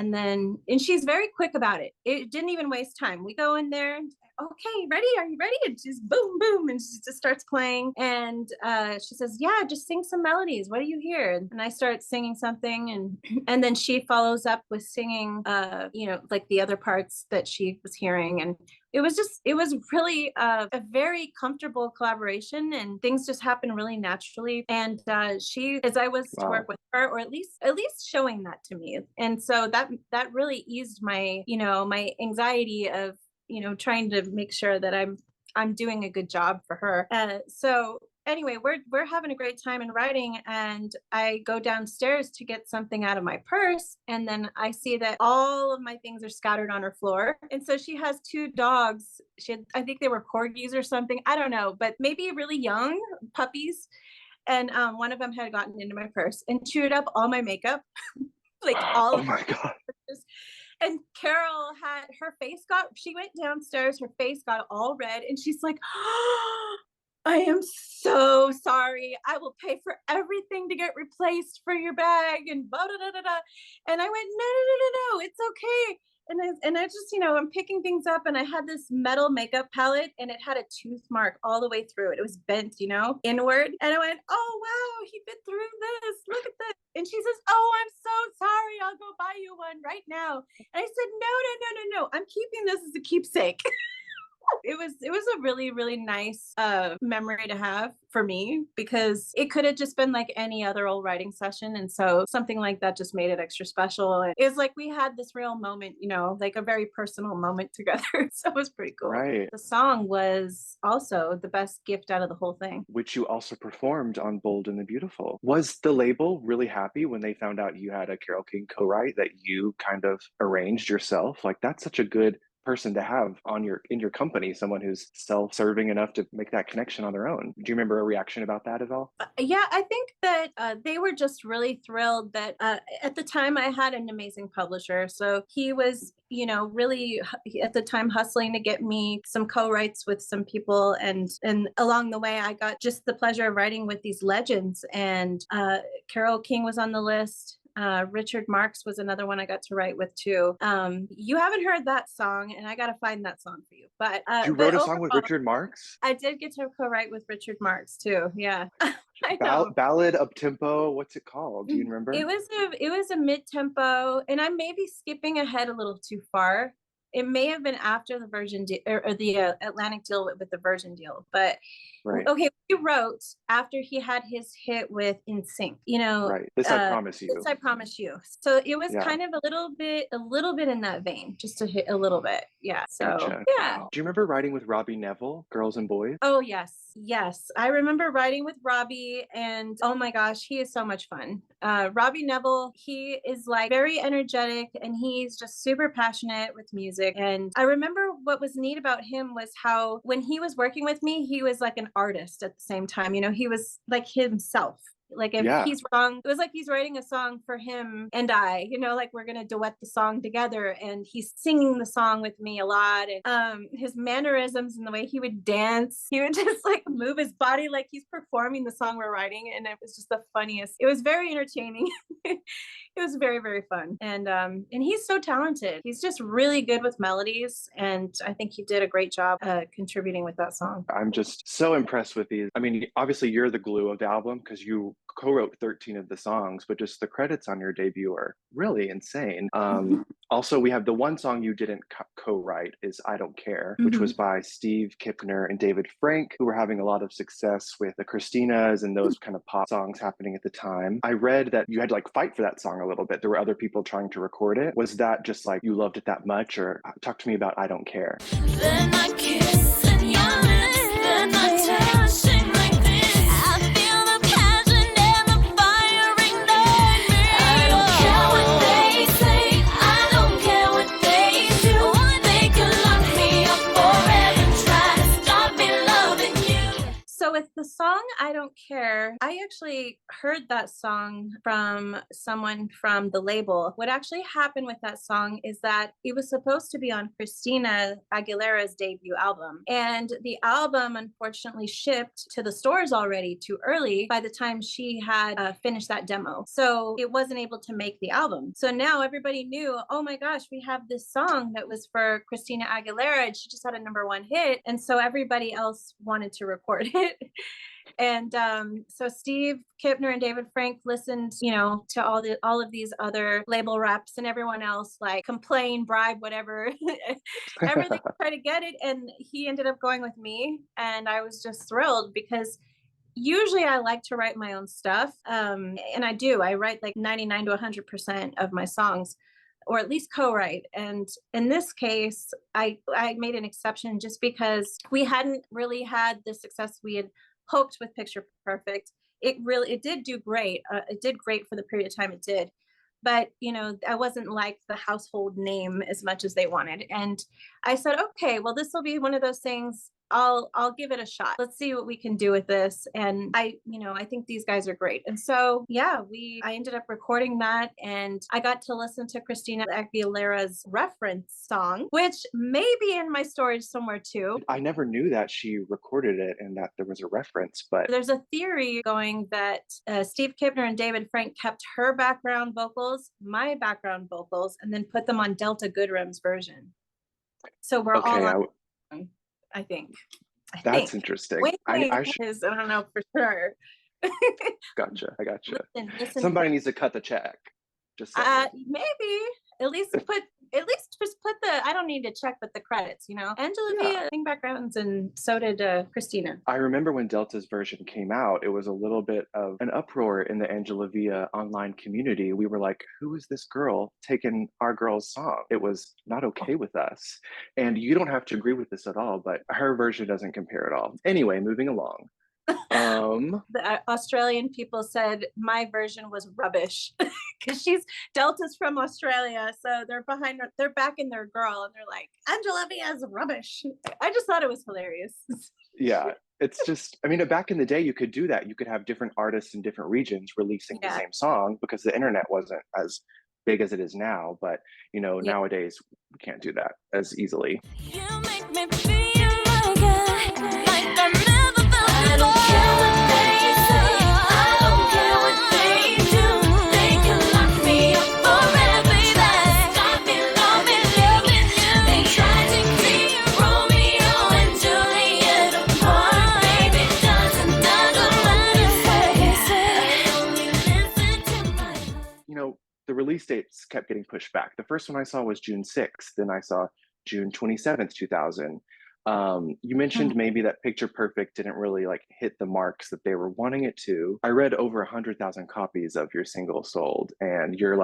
she's very quick about it. It didn't even waste time. We go in there, okay, ready? Are you ready? And just boom, boom. And she just starts playing. And she says, yeah, just sing some melodies. What do you hear? And I start singing something. And then she follows up with singing, like the other parts that she was hearing. And it was really a very comfortable collaboration and things just happened really naturally. And she, as I was to work with her, or at least showing that to me. And so that really eased my, my anxiety of, trying to make sure that I'm doing a good job for her. So anyway, we're having a great time in writing and I go downstairs to get something out of my purse. And then I see that all of my things are scattered on her floor. And so she has two dogs. I think they were corgis or something. I don't know, but maybe really young puppies. And one of them had gotten into my purse and chewed up all my makeup, like all Oh of my God. And Carole she went downstairs, her face got all red and she's like, oh, I am so sorry. I will pay for everything to get replaced for your bag and blah, blah, blah, blah, blah. And I went, no, it's okay. And I just, I'm picking things up and I had this metal makeup palette and it had a tooth mark all the way through it. It was bent, inward. And I went, oh, wow, he bit through this. Look at this. And she says, oh, I'm so sorry. I'll go buy you one right now. And I said, no. I'm keeping this as a keepsake. It was a really, really nice memory to have for me because it could have just been like any other old writing session. And so something like that just made it extra special. And it was like we had this real moment, like a very personal moment together. So it was pretty cool. Right. The song was also the best gift out of the whole thing. Which you also performed on Bold and the Beautiful. Was the label really happy when they found out you had a Carole King co-write that you kind of arranged yourself? Like that's such a good person to have in your company, someone who's self-serving enough to make that connection on their own. Do you remember a reaction about that at all? Yeah, I think that they were just really thrilled that at the time I had an amazing publisher. So he was, really at the time hustling to get me some co-writes with some people. And along the way, I got just the pleasure of writing with these legends. And Carole King was on the list. Richard Marx was another one I got to write with too. You haven't heard that song and I got to find that song for you, but you wrote a song with Richard Marx? I did get to co-write with Richard Marx too. Yeah. Ballad up tempo. What's it called? Do you remember? It was a mid-tempo and I may be skipping ahead a little too far. It may have been after the Virgin or the Atlantic deal with the Virgin deal, but right. Okay, we wrote after he had his hit with In Sync, Right. This I Promise You. This I Promise You. So it was kind of a little bit in that vein, just to hit a little bit. Yeah. So gotcha. Yeah. Wow. Do you remember writing with Robbie Nevil, Girls and Boys? Oh yes. I remember writing with Robbie and oh my gosh, he is so much fun. Robbie Nevil, he is like very energetic and he's just super passionate with music. And I remember what was neat about him was how when he was working with me, he was like an artist at the same time. He was like himself. Like if Yeah. he's wrong, it was like he's writing a song for him and I, like we're gonna duet the song together, and he's singing the song with me a lot. And his mannerisms and the way he would dance, he would just like move his body like he's performing the song we're writing, and it was just the funniest. It was very entertaining. It was very, very fun. And he's so talented. He's just really good with melodies, and I think he did a great job contributing with that song. I'm just so impressed with these. I mean, obviously you're the glue of the album because you co-wrote 13 of the songs, but just the credits on your debut are really insane. Also, we have the one song you didn't co-write is I Don't Care, which was by Steve Kipner and David Frank, who were having a lot of success with the Christinas and those kind of pop songs happening at the time. I read that you had to like fight for that song a little bit. There were other people trying to record it. Was that just like you loved it that much? Or talk to me about I Don't Care. Then I kiss and your lips, then I touching like this. I feel the passion and the fire ignite me. I don't care what they say, I don't care what they do. They can lock me up forever, try to stop me loving you. So with the song I Don't Care, I actually heard that song from someone from the label. What actually happened with that song is that it was supposed to be on Christina Aguilera's debut album. And the album unfortunately shipped to the stores already too early by the time she had finished that demo. So it wasn't able to make the album. So now everybody knew, oh my gosh, we have this song that was for Christina Aguilera and she just had a #1 hit. And so everybody else wanted to record it. And so Steve Kipner and David Frank listened, to all of these other label reps and everyone else, like complain, bribe, whatever, everything to try to get it. And he ended up going with me, and I was just thrilled because usually I like to write my own stuff, and I do. I write like 99 to 100% of my songs, or at least co-write. And in this case, I made an exception just because we hadn't really had the success we had hoped with Picture Perfect. It did do great. It did great for the period of time it did. But, I wasn't like the household name as much as they wanted. And I said, okay, well, this will be one of those things. I'll give it a shot. Let's see what we can do with this. And I think these guys are great. And so, yeah, I ended up recording that, and I got to listen to Christina Aguilera's reference song, which may be in my storage somewhere too. I never knew that she recorded it and that there was a reference, but there's a theory going that Steve Kipner and David Frank kept her background vocals, my background vocals, and then put them on Delta Goodrum's version. So we're all on. I think. That's interesting. I don't know for sure. Gotcha. I gotcha. Listen Somebody needs to cut the check. Just maybe at least just put the, I don't need to check, but the credits, Angela Vía sang backgrounds, and so did Christina. I remember when Delta's version came out, it was a little bit of an uproar in the Angela Vía online community. We were like, who is this girl taking our girl's song? It was not okay with us. And you don't have to agree with this at all, but her version doesn't compare at all. Anyway, moving along. The Australian people said my version was rubbish because Delta's from Australia, so they're backing their girl, and they're like, Angela Vía is rubbish. I just thought it was hilarious. Yeah, it's just, back in the day you could do that. You could have different artists in different regions releasing the same song because the internet wasn't as big as it is now. But nowadays we can't do that as easily. You make me feel like I never felt before. I don't care what they say, I don't care what they do. They can lock me up forever, baby. Stop me loving you. They tried to keep Romeo and Juliet apart. Baby, doesn't matter what they say. I only listen to my heart. The release dates kept getting pushed back. The first one I saw was June 6th. Then I saw June 27th, 2000. You mentioned maybe that Picture Perfect didn't really hit the marks that they were wanting it to. I read over 100,000 copies of your single sold, and you're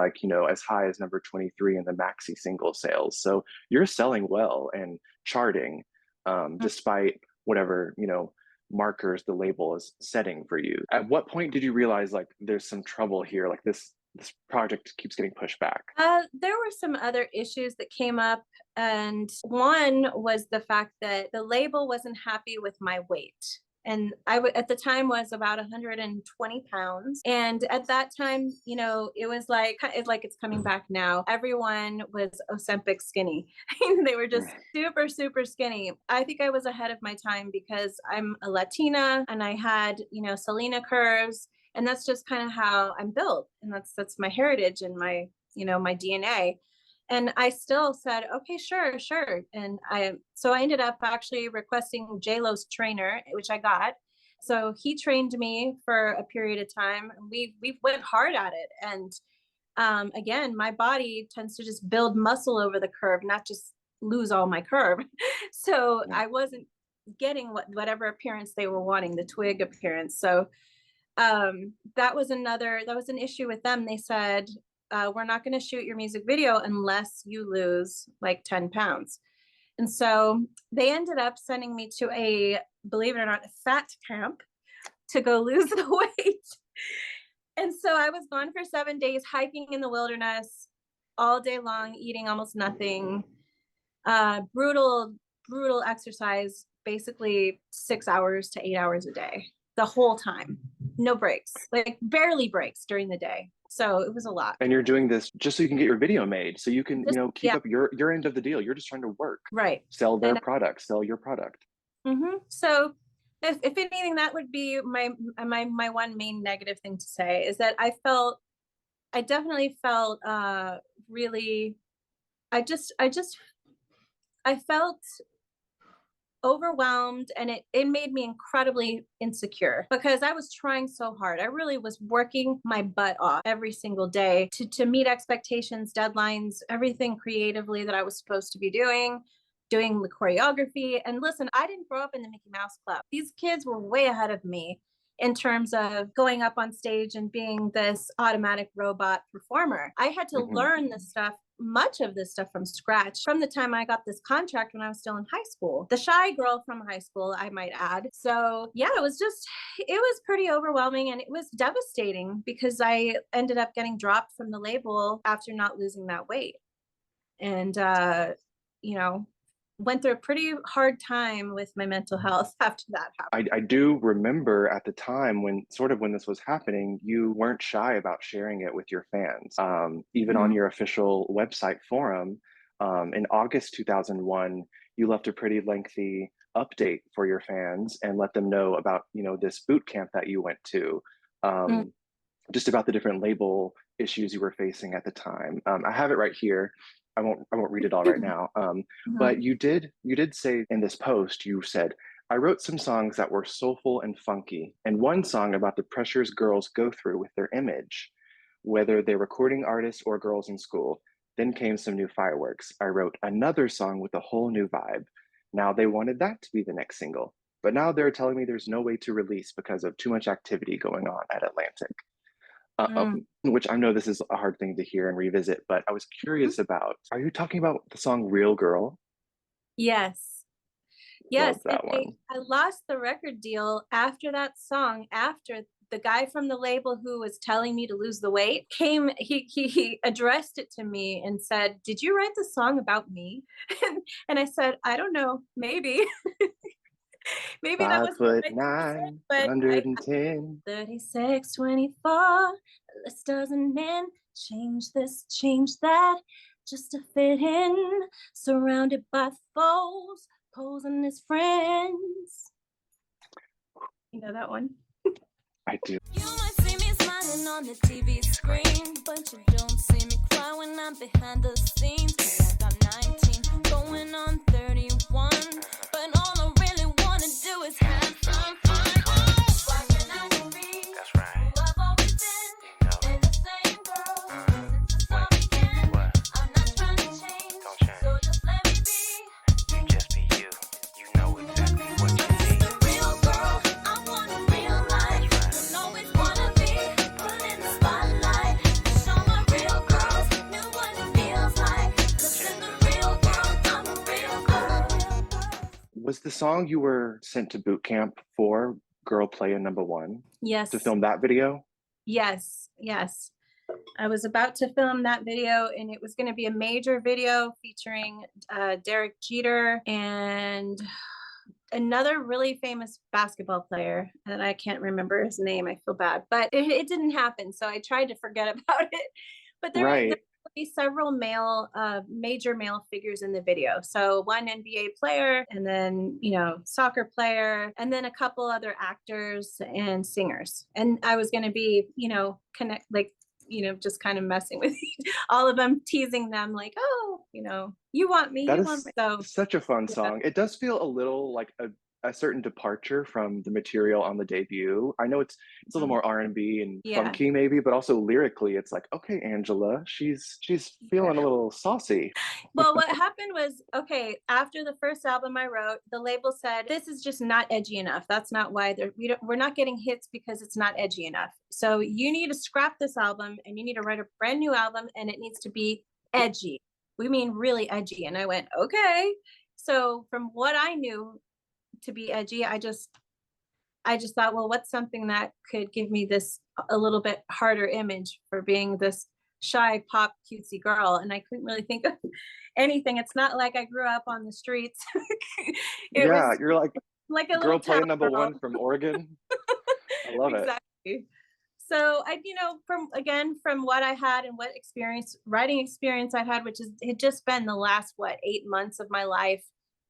as high as number 23 in the maxi single sales. So you're selling well and charting, despite whatever, markers the label is setting for you. At what point did you realize there's some trouble here? This project keeps getting pushed back? There were some other issues that came up, and one was the fact that the label wasn't happy with my weight. And at the time was about 120 pounds. And at that time, you know, it was like, it's coming back now. Everyone was Ozempic skinny. They were just super, super skinny. I think I was ahead of my time because I'm a Latina and I had, you know, Selena curves. And that's just kind of how I'm built. And that's my heritage and my, you know, my DNA. And I still said, okay, sure. And so I ended up actually requesting J-Lo's trainer, which I got. So he trained me for a period of time. We went hard at it. And again, my body tends to just build muscle over the curve, not just lose all my curve. So I wasn't getting whatever appearance they were wanting, the twig appearance. So that was an issue with them. They said, we're not going to shoot your music video unless you lose like 10 pounds. And so they ended up sending me to a, believe it or not, a fat camp to go lose the weight. And so I was gone for 7 days, hiking in the wilderness all day long, eating almost nothing, brutal exercise, basically 6 hours to 8 hours a day, the whole time, no breaks, like barely breaks during the day. So it was a lot. And you're doing this just so you can get your video made, so you can, you know, keep up your end of the deal. You're just trying to work, right? Sell their product, sell your product. So if anything, that would be my one main negative thing to say is that I definitely felt really, I felt overwhelmed, and it made me incredibly insecure because I was trying so hard. I really was working my butt off every single day to meet expectations, deadlines, everything creatively that I was supposed to be doing the choreography. And listen, I didn't grow up in the Mickey Mouse Club. These kids were way ahead of me in terms of going up on stage and being this automatic robot performer. I had to learn this stuff, much of this stuff from scratch from the time I got this contract when I was still in high school. The shy girl from high school, I might add. So yeah, it was pretty overwhelming, and it was devastating because I ended up getting dropped from the label after not losing that weight. And, you know, went through a pretty hard time with my mental health after that happened. I do remember at the time when this was happening, you weren't shy about sharing it with your fans. Even on your official website forum, in August 2001, you left a pretty lengthy update for your fans and let them know about, you know, this boot camp that you went to, just about the different label issues you were facing at the time. I have it right here. I won't read it all right now. But you did say in this post, you said, I wrote some songs that were soulful and funky, and one song about the pressures girls go through with their image, whether they're recording artists or girls in school. Then came some new fireworks. I wrote another song with a whole new vibe. Now they wanted that to be the next single, but now they're telling me there's no way to release because of too much activity going on at Atlantic. Which I know this is a hard thing to hear and revisit, but I was curious about, are you talking about the song Real Girl? Yes. Love that one. I lost the record deal after that song, after the guy from the label who was telling me to lose the weight came, he addressed it to me and said, did you write the song about me? And I said, I don't know, maybe. Maybe that was 5'9", 110. 36, 24. This doesn't end. Change this, change that, just to fit in. Surrounded by foes, posing as friends. You know that one? I do. You might see me smiling on the TV screen, but you don't see me cry when I'm behind the scenes. Like I'm 19, going on 31, but all I really wanna do is have some fun. Why can't I be That's right. who I've always been? And the same girl since the song began. I'm not trying to change, Don't change. so just let me be. You just be you. You know exactly what you need. The real girl, I want a real life. Don't always wanna be put in the spotlight. Show my real girls know what it feels like. 'Cause in the real world, I'm a real girl. Was the song you were sent to boot camp for Girl Playa #1 Yes. to film that video? Yes. I was about to film that video, and it was going to be a major video featuring Derek Jeter and another really famous basketball player, and I can't remember his name. I feel bad, but it didn't happen. So I tried to forget about it. But there Right. will be several major male figures in the video. So one NBA player, and then, soccer player, and then a couple other actors and singers. And I was going to be, just kind of messing with all of them, teasing them like, oh, you want me, That you is want me. So such a fun yeah. song. It does feel a little like a certain departure from the material on the debut. I know it's a little more R&B and Yeah. funky maybe, but also lyrically it's like, okay, Angela, she's feeling a little saucy. Well, what happened was, okay, after the first album I wrote, the label said, this is just not edgy enough. That's not why we're not getting hits, because it's not edgy enough. So you need to scrap this album and you need to write a brand new album, and it needs to be edgy. We mean really edgy. And I went, okay. So from what I knew to be edgy, I just thought, well, what's something that could give me this a little bit harder image for being this shy pop cutesy girl? And I couldn't really think of anything. It's not like I grew up on the streets. It was You're like a girl little playing town number girl. one from Oregon. I love it. Exactly. So I, from what I had and what writing experience I had, which had just been the last 8 months of my life,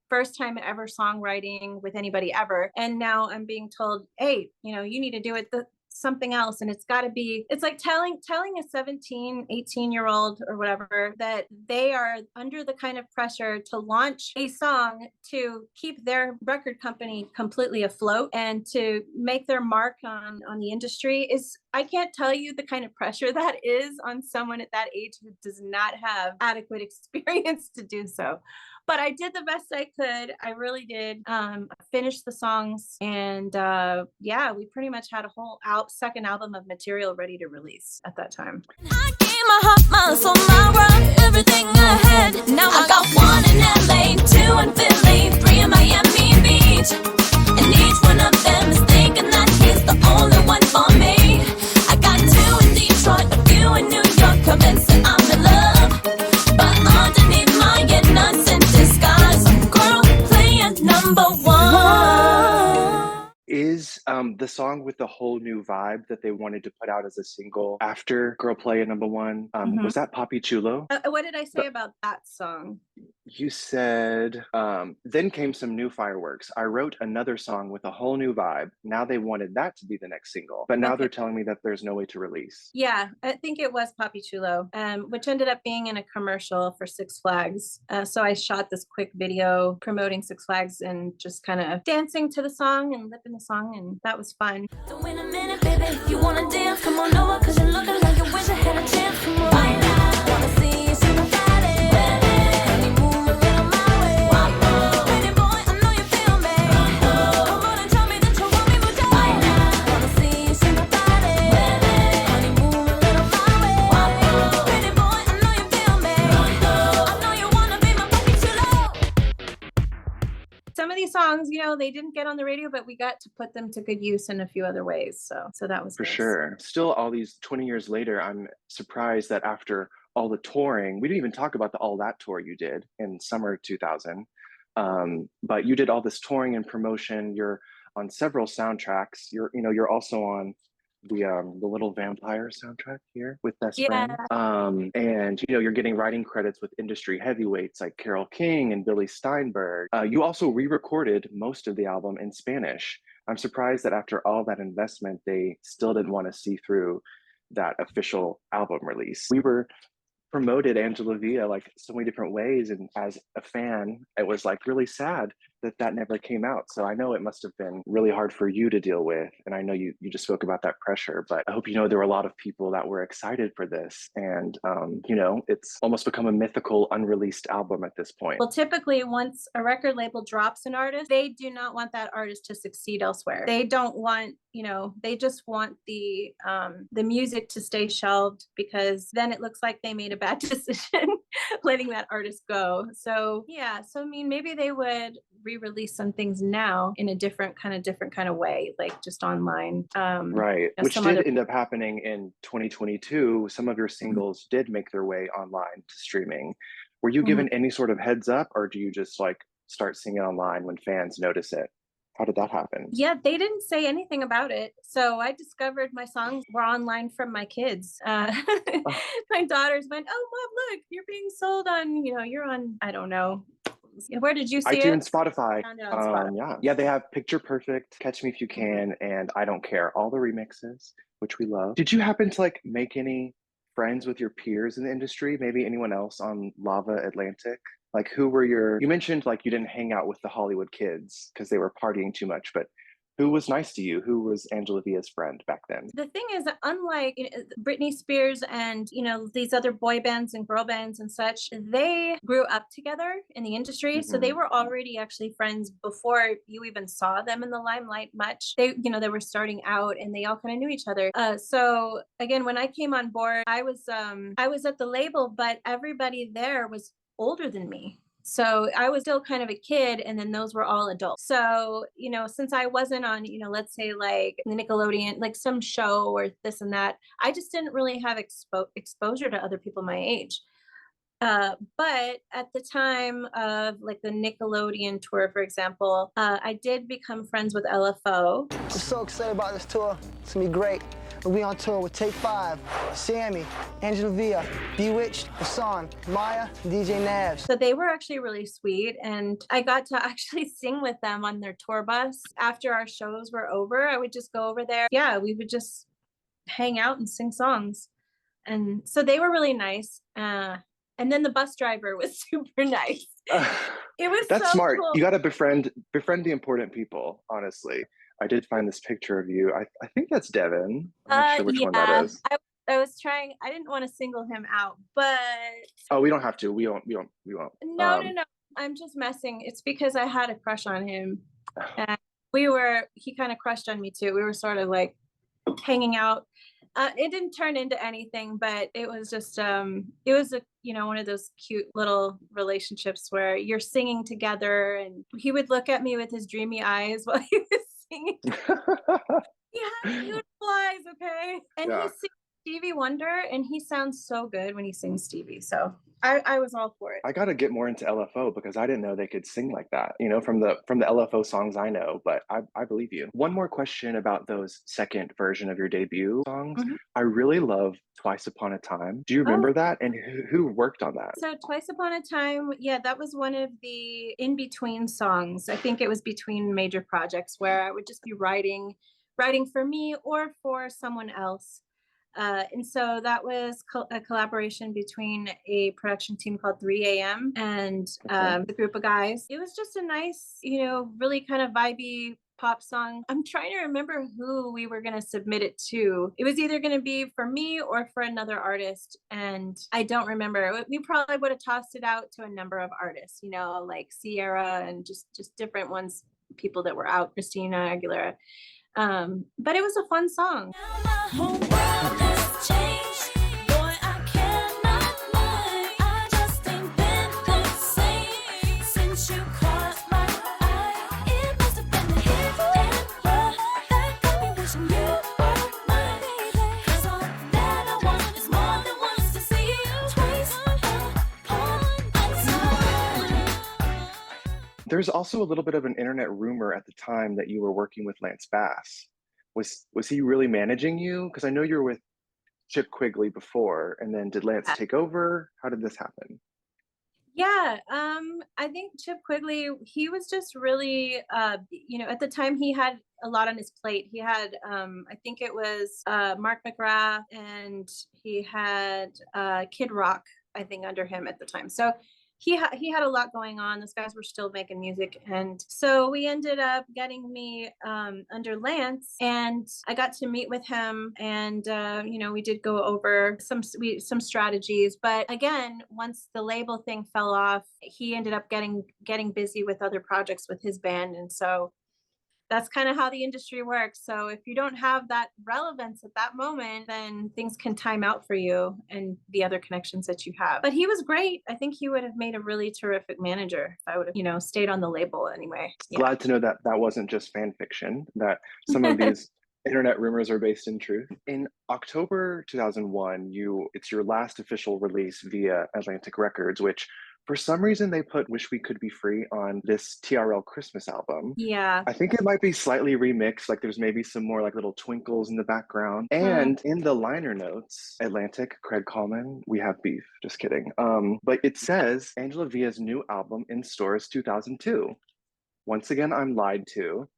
first time ever songwriting with anybody ever. And now I'm being told, hey, you need to do something else. And it's got to be, it's like telling a 17, 18-year-old or whatever that they are under the kind of pressure to launch a song to keep their record company completely afloat and to make their mark on the industry. I can't tell you the kind of pressure that is on someone at that age who does not have adequate experience to do so. But I did the best I could. I really did. Finish the songs, and we pretty much had a whole second album of material ready to release at that time. I gave my heart, my soul, my world, everything I had. Now I got one in LA, two in Philly, three in Miami Beach, and each one of them is thinking that he's the only one for me. I got two in Detroit, a few in New York, convinced that I'm in love, but underneath my innocent disguise, girl playing number one. Is the song with the whole new vibe that they wanted to put out as a single after Girl Play at number one, was that Papi Chulo? What did I say about that song? You said, then came some new fireworks. I wrote another song with a whole new vibe. Now they wanted that to be the next single, but now they're telling me that there's no way to release. Yeah, I think it was Papi Chulo, which ended up being in a commercial for Six Flags. So I shot this quick video promoting Six Flags and just kind of dancing to the song and lipping the song, and that was fun. So in a minute, baby, if you wanna dance, come on over, 'cause you're looking like you wish I had a chance. Come on right now, wanna see you shake your body, honey, move a little my way. Pretty boy, I know you feel me. Come on and tell me that you want me, would you? Right now, wanna see you shake your body, honey, move a little my way. Pretty boy, I know you feel me. I know you wanna be my Papi Chulo. Some of these songs, they didn't get on the radio, but we got to put them to good use in a few other ways. So that was For nice. sure. Still, all these 20 years later, I'm surprised that after all the touring, we didn't even talk about the All That tour you did in summer 2000, but you did all this touring and promotion. You're on several soundtracks. You're also on the Little Vampire soundtrack here with Best Friend. And you're getting writing credits with industry heavyweights like Carole King and Billy Steinberg. You also re-recorded most of the album in Spanish. I'm surprised that after all that investment, they still didn't want to see through that official album release. We were promoted Angela Vía like so many different ways, and as a fan, it was like really sad that never came out. So I know it must have been really hard for you to deal with, and I know you just spoke about that pressure, but I hope there were a lot of people that were excited for this, and it's almost become a mythical unreleased album at this point. Well, typically once a record label drops an artist, they do not want that artist to succeed elsewhere. They don't want, they just want the music to stay shelved, because then it looks like they made a bad decision letting that artist go. So maybe they would re-release some things now in a different kind of way, like just online. Right, which did end up happening in 2022. Some of your singles did make their way online to streaming. Were you given any sort of heads up, or do you just start singing online when fans notice it? How did that happen? Yeah, they didn't say anything about it. So I discovered my songs were online from my kids. My daughters went, "Oh, Mom, look, you're being sold on, you're on, I don't know. Where did you see it?" iTunes, Spotify. Found it on Spotify. Yeah, they have Picture Perfect, Catch Me If You Can, and I Don't Care, all the remixes, which we love. Did you happen to like make any friends with your peers in the industry? Maybe anyone else on Lava Atlantic? Like who were you mentioned like you didn't hang out with the Hollywood kids because they were partying too much, but who was nice to you? Who was Angela Via's friend back then? The thing is, unlike Britney Spears and these other boy bands and girl bands and such, they grew up together in the industry, so they were already actually friends before you even saw them in the limelight much. They were starting out, and they all kind of knew each other. So again, when I came on board, I was at the label, but everybody there was older than me. So I was still kind of a kid, and then those were all adults. So, since I wasn't on, let's say like Nickelodeon, like some show or this and that, I just didn't really have exposure to other people my age. But at the time of like the Nickelodeon tour, for example, I did become friends with LFO. I'm so excited about this tour. It's gonna be great. We'll be on tour with Take 5, Sammy, Angela Vía, Bewitched, Hassan, Maya, and DJ Navs. So they were actually really sweet, and I got to actually sing with them on their tour bus. After our shows were over, I would just go over there. Yeah, we would just hang out and sing songs. And so they were really nice. And then the bus driver was super nice. It was That's so smart. cool. You got to befriend the important people, honestly. I did find this picture of you. I think that's Devin. I'm not sure which one that is. I was trying. I didn't want to single him out, but Oh, we don't have to. We won't. no. I'm just messing. It's because I had a crush on him, and he kind of crushed on me too. We were sort of like hanging out. It didn't turn into anything, but it was just it was one of those cute little relationships where you're singing together, and he would look at me with his dreamy eyes while he was singing. He has beautiful eyes, okay? And he sings Stevie Wonder, and he sounds so good when he sings Stevie. So I was all for it. I got to get more into LFO because I didn't know they could sing like that, from the LFO songs I know, but I believe you. One more question about those second version of your debut songs. I really love Twice Upon a Time. Do you remember that? And who worked on that? So Twice Upon a Time, yeah, that was one of the in-between songs. I think it was between major projects where I would just be writing for me or for someone else. And so that was a collaboration between a production team called 3 a.m. and the group of guys. It was just a nice, really kind of vibey pop song. I'm trying to remember who we were going to submit it to. It was either going to be for me or for another artist. And I don't remember. We probably would have tossed it out to a number of artists, like Sierra and just different ones, people that were out, Christina Aguilera. But it was a fun song. There's also a little bit of an internet rumor at the time that you were working with Lance Bass. Was he really managing you? Because I know you were with Chip Quigley before, and then did Lance take over? How did this happen? Yeah, I think Chip Quigley, he was just really, at the time he had a lot on his plate. He had, I think it was Mark McGrath, and he had Kid Rock, I think, under him at the time. So he had a lot going on. Those guys were still making music. And so we ended up getting me under Lance, and I got to meet with him, and, we did go over some strategies. But again, once the label thing fell off, he ended up getting busy with other projects with his band. And so that's kind of how the industry works. So if you don't have that relevance at that moment, then things can time out for you and the other connections that you have. But he was great. I think he would have made a really terrific manager if I would have, stayed on the label anyway. Yeah. Glad to know that that wasn't just fan fiction, that some of these internet rumors are based in truth. In October 2001, it's your last official release via Atlantic Records, which For some reason, they put Wish We Could Be Free on this TRL Christmas album. Yeah. I think it might be slightly remixed, like there's maybe some more like little twinkles in the background. And in the liner notes, Atlantic, Craig Coleman, we have beef. Just kidding. But it says Angela Via's new album in stores 2002. Once again, I'm lied to.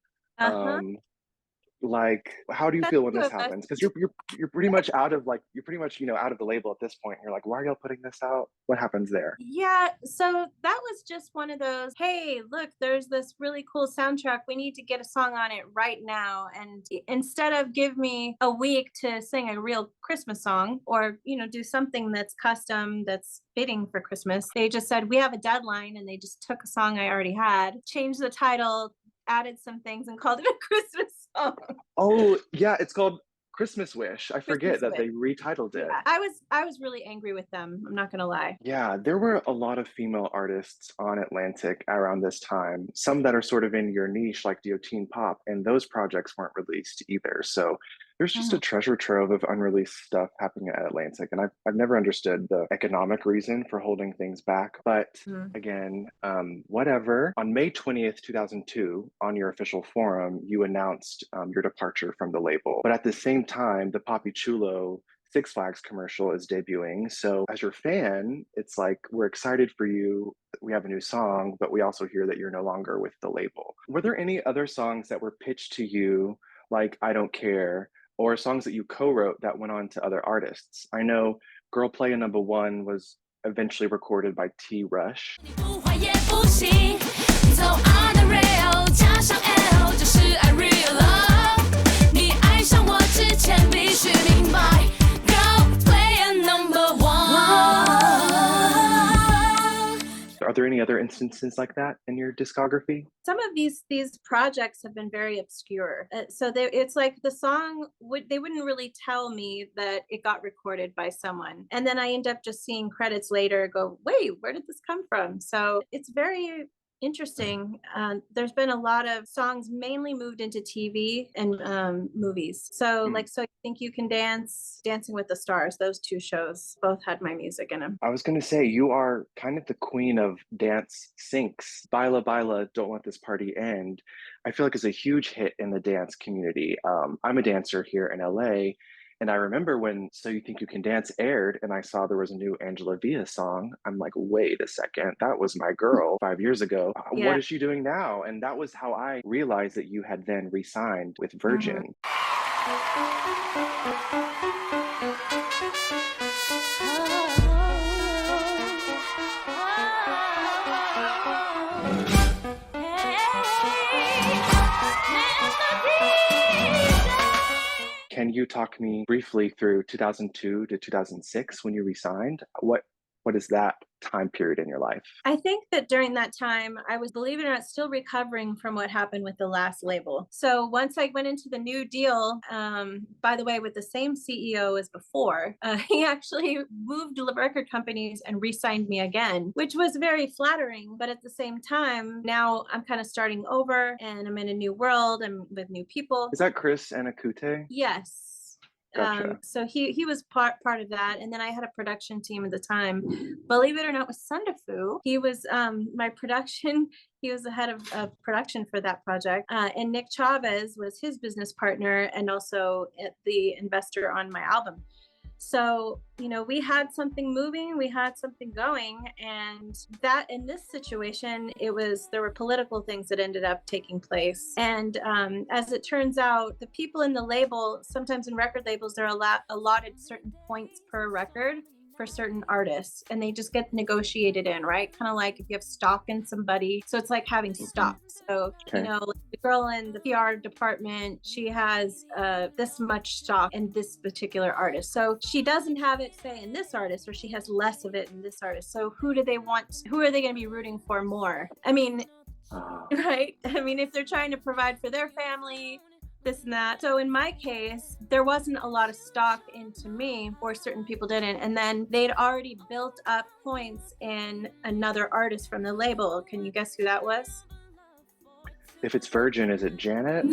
Like, how do you feel when this happens? Because you're pretty much out of out of the label at this point. You're like, why are y'all putting this out? What happens there? Yeah, so that was just one of those, hey, look, there's this really cool soundtrack. We need to get a song on it right now. And instead of give me a week to sing a real Christmas song or, do something that's custom, that's fitting for Christmas, they just said, we have a deadline. And they just took a song I already had, changed the title, added some things and called it a Christmas song. Oh, yeah, it's called Christmas Wish. I forget that they retitled it. I was really angry with them. I'm not gonna lie. Yeah, there were a lot of female artists on Atlantic around this time. Some that are sort of in your niche, like Teen Pop, and those projects weren't released either. So there's just a treasure trove of unreleased stuff happening at Atlantic, and I've never understood the economic reason for holding things back. But again, whatever. On May 20th, 2002, on your official forum, you announced your departure from the label. But at the same time, the Papi Chulo Six Flags commercial is debuting. So as your fan, it's like, we're excited for you. We have a new song, but we also hear that you're no longer with the label. Were there any other songs that were pitched to you, like I Don't Care, or songs that you co-wrote that went on to other artists? I know Girl Play Number One was eventually recorded by T. Rush. Are there any other instances like that in your discography? Some of these projects have been very obscure. So it's like the song, they wouldn't really tell me that it got recorded by someone. And then I end up just seeing credits later go, wait, where did this come from? So it's very interesting. There's been a lot of songs mainly moved into TV and movies. So like So You Think You Can Dance, Dancing with the Stars, those two shows both had my music in them. I was going to say, you are kind of the queen of dance syncs. Baila Baila, Don't Let This Party End, I feel like is a huge hit in the dance community. I'm a dancer here in LA. And I remember when So You Think You Can Dance aired and I saw there was a new Angela Vía song, I'm like, wait a second, that was my girl 5 years ago. Yeah. What is she doing now? And that was how I realized that you had then re-signed with Virgin. Can you talk me briefly through 2002 to 2006 when you resigned? What is that time period in your life? I think that during that time, I was, believe it or not, still recovering from what happened with the last label. So once I went into the new deal, by the way, with the same CEO as before, he actually moved record companies and re-signed me again, which was very flattering. But at the same time, now I'm kind of starting over and I'm in a new world and with new people. Is that Chris Anakute? Yes. Gotcha. So he was part of that. And then I had a production team at the time, believe it or not, with Sundafu. He was my production. He was the head of production for that project. And Nick Chavez was his business partner and also the investor on my album. So, we had something moving, we had something going, and that in this situation, there were political things that ended up taking place. And as it turns out, the people in the label, sometimes in record labels, they're allotted certain points per record for certain artists, and they just get negotiated in, right? Kind of like if you have stock in somebody. So it's like having stock. So, like the girl in the PR department, she has this much stock in this particular artist. So she doesn't have it, say, in this artist, or she has less of it in this artist. So who are they going to be rooting for more? I mean, right? I mean, if they're trying to provide for their family, this and that. So in my case, there wasn't a lot of stock into me, or certain people didn't. And then they'd already built up points in another artist from the label. Can you guess who that was? If it's Virgin, is it Janet?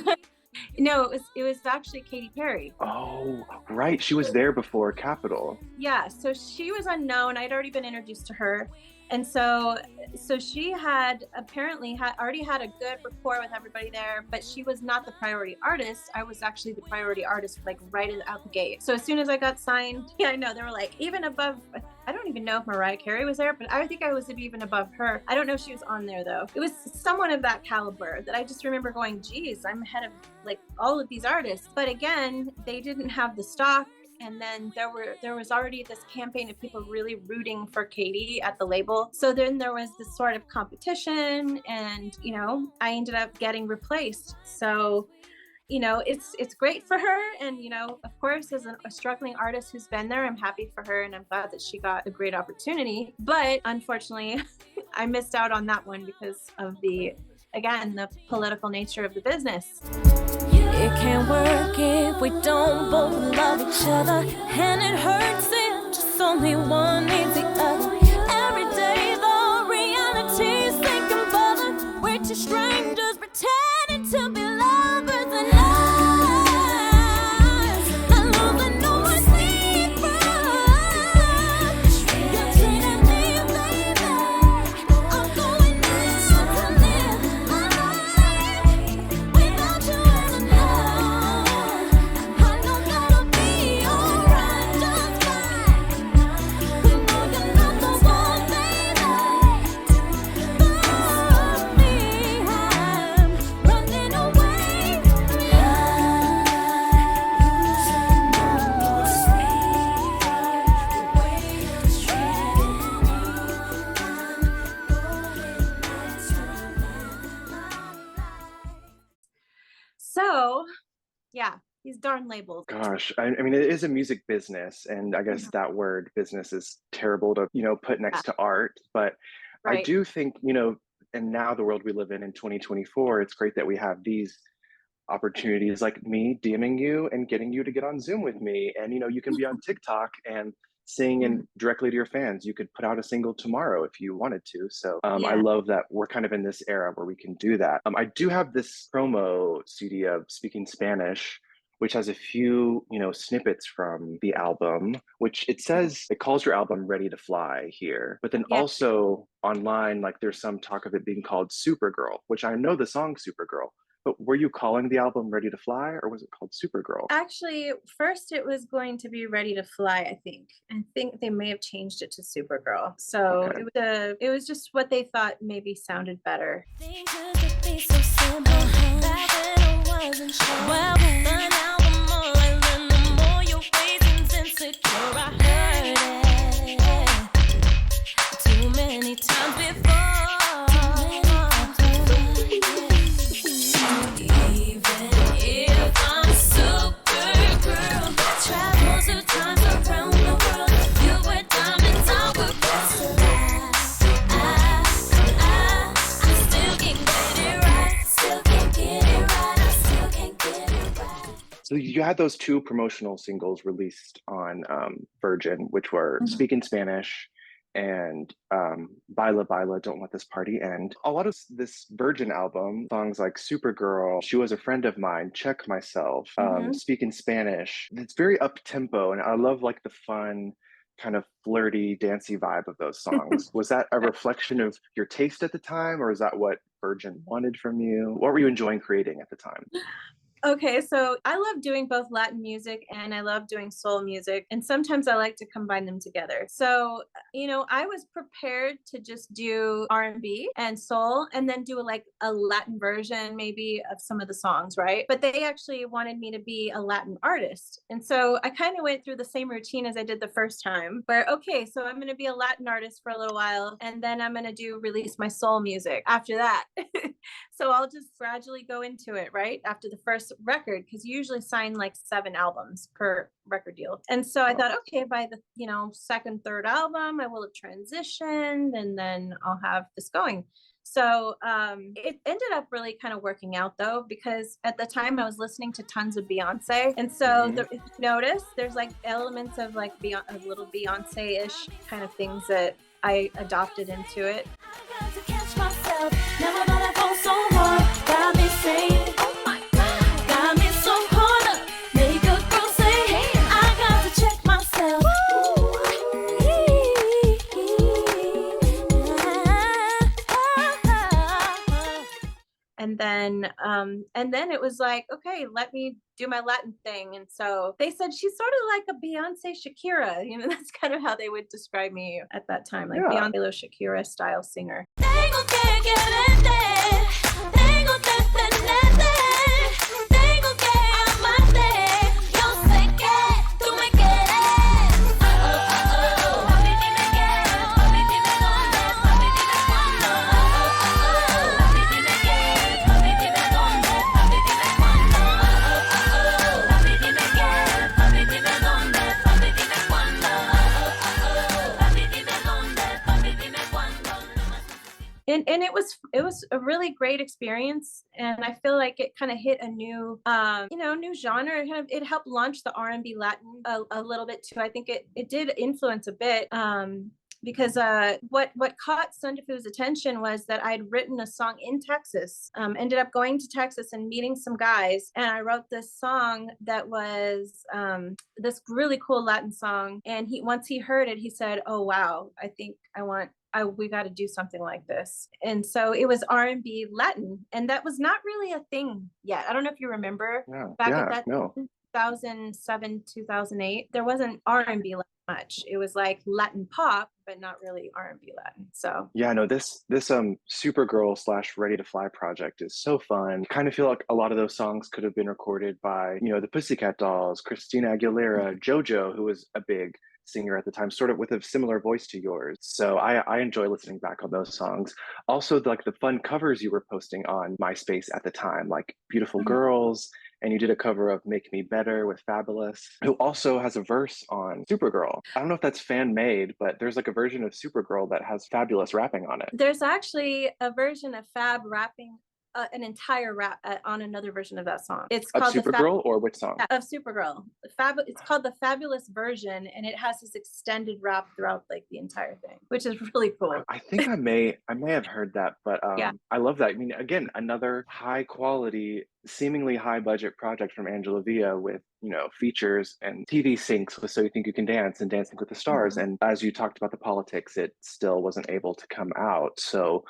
No, it was actually Katy Perry. Oh, right. She was there before Capitol. Yeah, so she was unknown. I'd already been introduced to her. And so she had apparently already had a good rapport with everybody there, but she was not the priority artist. I was actually the priority artist, like right out the gate. So as soon as I got signed, yeah, I know, they were like, even above, I don't even know if Mariah Carey was there, but I think I was even above her. I don't know if she was on there though. It was someone of that caliber that I just remember going, geez, I'm ahead of like all of these artists. But again, they didn't have the stock. And then there was already this campaign of people really rooting for Katie at the label. So then there was this sort of competition, and you know, I ended up getting replaced. So, you know, it's great for her. And you know, of course, as a struggling artist who's been there, I'm happy for her, and I'm glad that she got a great opportunity. But unfortunately, I missed out on that one because of the political nature of the business. It can't work if we don't both love each other, and it hurts if just only one needs the other. Every day the reality's thinking further. We're two strangers pretending to be lovers, and I lose and no more sleep. You're treating me, baby. I'm going out to live my life without you. So, yeah, these darn labels. Gosh, I mean, it is a music business, and I guess that word business is terrible to, you know, put next to art. But Right. I do think, you know, and now the world we live in 2024, it's great that we have these opportunities like me DMing you and getting you to get on Zoom with me. And, you know, you can be on TikTok and sing and directly to your fans. You could put out a single tomorrow if you wanted to. So I love that we're kind of in this era where we can do that. I do have this promo CD of Speaking Spanish, which has a few, you know, snippets from the album, which it says, it calls your album Ready to Fly here. But then also online, like there's some talk of it being called Supergirl, which I know the song Supergirl. But were you calling the album Ready to Fly, or was it called Supergirl? Actually, first it was going to be Ready to Fly, I think. I think they may have changed it to Supergirl. So it was just what they thought maybe sounded better. Things could be so simple. Back when I wasn't sure. Well, but now the more I learn, the more your reasons insecure. I heard it too many times before. So you had those two promotional singles released on Virgin, which were Speaking Spanish and Baila Baila, Don't Let This Party End. A lot of this Virgin album, songs like Supergirl, She Was a Friend of Mine, Check Myself, Speaking Spanish, it's very up-tempo, and I love like the fun, kind of flirty, dancey vibe of those songs. Was that a reflection of your taste at the time, or is that what Virgin wanted from you? What were you enjoying creating at the time? Okay, so I love doing both Latin music and I love doing soul music, and sometimes I like to combine them together. So, you know, I was prepared to just do R&B and soul and then do like a Latin version maybe of some of the songs, right? But they actually wanted me to be a Latin artist. And so I kind of went through the same routine as I did the first time, where, okay, so I'm going to be a Latin artist for a little while, and then I'm going to release my soul music after that. So I'll just gradually go into it, right? After the first record, because you usually sign like 7 albums per record deal. And so I thought, okay, by the, you know, second, third album, I will have transitioned and then I'll have this going. So it ended up really kind of working out though, because at the time I was listening to tons of Beyonce. And so if you notice, there's like elements of like a little Beyonce-ish kind of things that I adopted into it. I got to catch myself. Never thought I'd go so hard. Got me saying, oh my God. Got me so hard up. Make a girl say, hey, I got to check myself. then it was like, okay, let me do my Latin thing. And so they said she's sort of like a Beyonce Shakira. You know, that's kind of how they would describe me at that time, like Beyonce Shakira style singer. Tengo que quererte, tengo que tenerte, tengo que amarte. Yo sé que tú me quieres. Oh, oh, oh, oh. Papi, dime qué, papi, dime dónde, papi, dime cuándo. Oh, oh, oh, papi, dime qué, papi, dime dónde, papi, dime cuándo. Oh, oh, oh, papi, dime qué, papi, dime dónde, papi, dime cuándo. Oh, oh, oh, papi, dime dónde, papi, dime cuándo. And it was a really great experience, and I feel like it kind of hit a new new genre. It helped launch the R&B Latin a little bit too. I think it did influence a bit, because what caught Sun Defu's attention was that I'd written a song in Texas, ended up going to Texas and meeting some guys, and I wrote this song that was this really cool Latin song. And once he heard it, he said, "Oh wow, I think we got to do something like this." And so it was R&B Latin, and that was not really a thing yet. I don't know if you remember back at that 2007, 2008, there wasn't R&B Latin much. It was like Latin pop, but not really R&B Latin. So yeah, no, this Supergirl / Ready to Fly project is so fun. Kind of feel like a lot of those songs could have been recorded by, the Pussycat Dolls, Christina Aguilera, JoJo, who was a big singer at the time, sort of with a similar voice to yours. So I enjoy listening back on those songs. Also, like the fun covers you were posting on MySpace at the time, like Beautiful Girls, and you did a cover of Make Me Better with Fabulous, who also has a verse on Supergirl. I don't know if that's fan made, but there's like a version of Supergirl that has Fabulous rapping on it. There's actually a version of Fab rapping an entire rap on another version of that song. It's called Supergirl, or which song? Of Supergirl. It's called the Fabulous Version, and it has this extended rap throughout like the entire thing, which is really cool. I think I may have heard that, but I love that. I mean, again, another high quality, seemingly high budget project from Angela Vía with features and TV syncs with So You Think You Can Dance and Dancing with the Stars. And as you talked about the politics, it still wasn't able to come out. So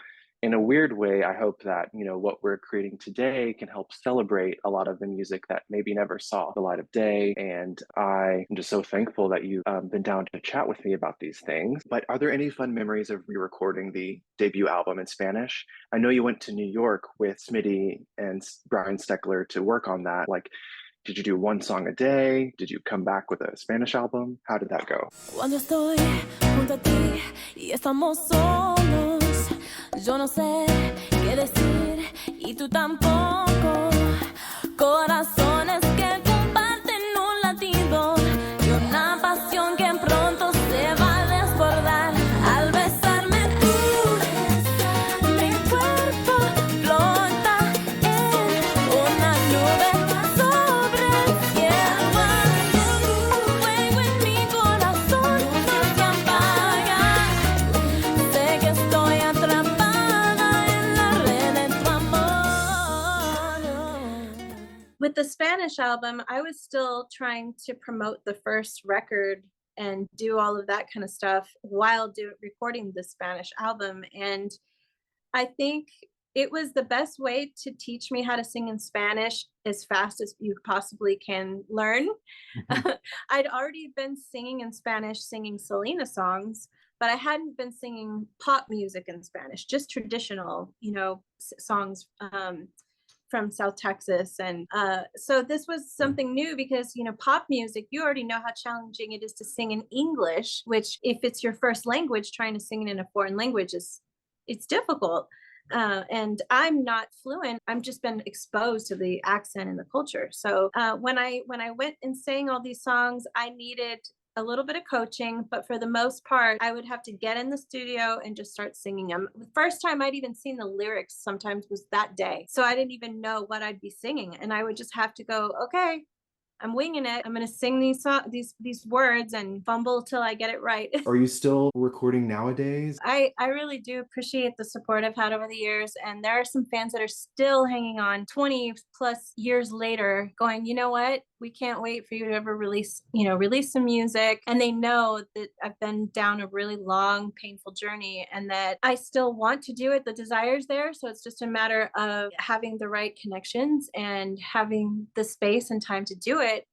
in a weird way, I hope that, what we're creating today can help celebrate a lot of the music that maybe never saw the light of day. And I am just so thankful that you've been down to chat with me about these things. But are there any fun memories of re-recording the debut album in Spanish? I know you went to New York with Smitty and Brian Steckler to work on that. Like, did you do one song a day? Did you come back with a Spanish album? How did that go? Cuando estoy junto a ti y estamos solos, yo no sé qué decir y tú tampoco. Corazones que comparten un latido y una pasión que pronto se va a desbordar al besarme tú. Mi cuerpo flota en una nube sobre el cielo azul. Un fuego en mi corazón que se apaga. Sé que estoy atrapada en la red de tu amor. With the Spanish album, I was still trying to promote the first record and do all of that kind of stuff while recording the Spanish album. And I think it was the best way to teach me how to sing in Spanish as fast as you possibly can learn. I'd already been singing in Spanish, singing Selena songs, but I hadn't been singing pop music in Spanish, just traditional, songs from South Texas. And so this was something new because, pop music, you already know how challenging it is to sing in English, which if it's your first language, trying to sing it in a foreign language it's difficult. And I'm not fluent. I've just been exposed to the accent and the culture. So when I went and sang all these songs, I needed a little bit of coaching, but for the most part, I would have to get in the studio and just start singing them. The first time I'd even seen the lyrics sometimes was that day. So I didn't even know what I'd be singing. And I would just have to go, okay, I'm winging it. I'm going to sing these words and fumble till I get it right. Are you still recording nowadays? I really do appreciate the support I've had over the years. And there are some fans that are still hanging on 20 plus years later going, you know what? We can't wait for you to ever release some music. And they know that I've been down a really long, painful journey and that I still want to do it. The desire's there. So it's just a matter of having the right connections and having the space and time to do it.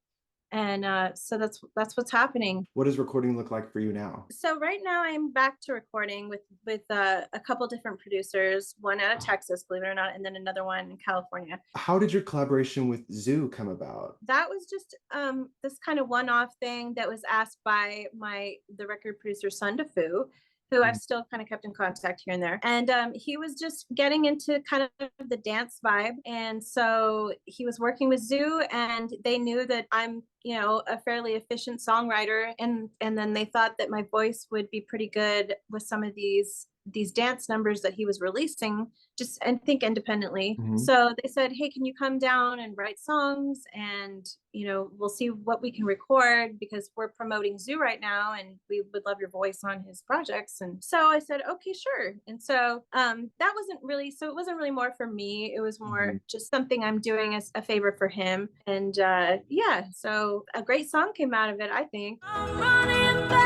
And so that's what's happening. What does recording look like for you now? So right now I'm back to recording with a couple different producers, one out of Texas, believe it or not, and then another one in California. How did your collaboration with Zoo come about? That was just this kind of one-off thing that was asked by the record producer Sun Defu, who I've still kind of kept in contact here and there. And he was just getting into kind of the dance vibe. And so he was working with Zoo and they knew that I'm, a fairly efficient songwriter. And then they thought that my voice would be pretty good with some of these dance numbers that he was releasing, just and think independently. So they said, hey, can you come down and write songs? And, we'll see what we can record because we're promoting Zoo right now and we would love your voice on his projects. And so I said, okay, sure. And so it wasn't really more for me. It was more just something I'm doing as a favor for him. And so a great song came out of it, I think. I'm running back.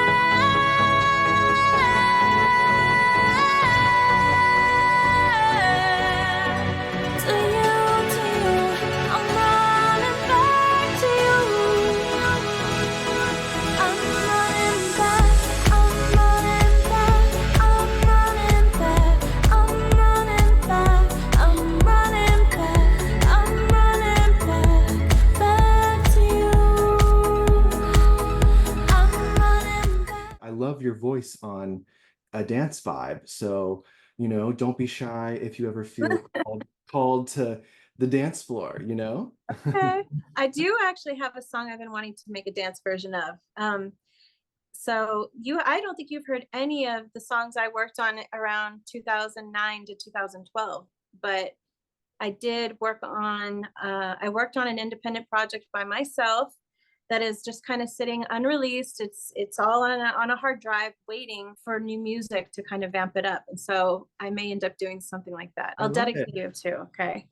Your voice on a dance vibe, so don't be shy if you ever feel called to the dance floor. Okay. I do actually have a song I've been wanting to make a dance version of. I don't think you've heard any of the songs I worked on around 2009 to 2012, but I did work on an independent project by myself that is just kind of sitting unreleased. It's all on a hard drive waiting for new music to kind of vamp it up. And so I may end up doing something like that. I'll dedicate you to, okay?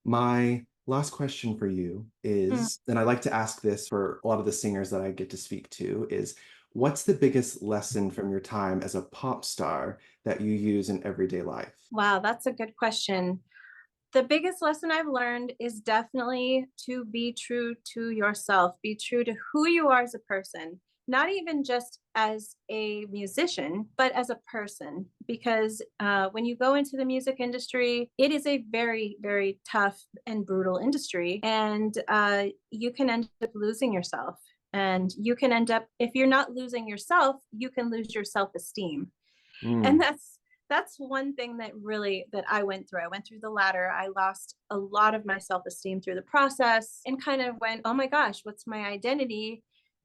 My last question for you is, and I like to ask this for a lot of the singers that I get to speak to, is what's the biggest lesson from your time as a pop star that you use in everyday life? Wow, that's a good question. The biggest lesson I've learned is definitely to be true to yourself, be true to who you are as a person, not even just as a musician, but as a person. Because when you go into the music industry, it is a very, very tough and brutal industry. And you can end up losing yourself. And you can end up, if you're not losing yourself, you can lose your self-esteem. And that's one thing that I went through. I went through the ladder. I lost a lot of my self-esteem through the process and kind of went, oh my gosh, what's my identity?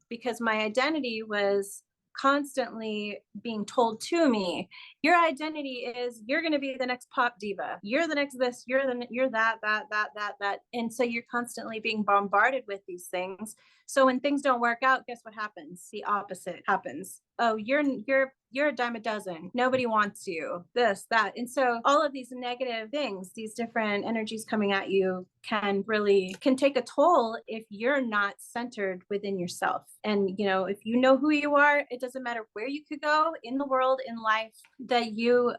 Because my identity was constantly being told to me, your identity is you're going to be the next pop diva. You're the next this, you're that. And so you're constantly being bombarded with these things. So when things don't work out, guess what happens? The opposite happens. Oh, you're a dime a dozen. Nobody wants you, this, that. And so all of these negative things, these different energies coming at you can take a toll if you're not centered within yourself. And, if you know who you are, it doesn't matter where you could go in the world, in life, that you'll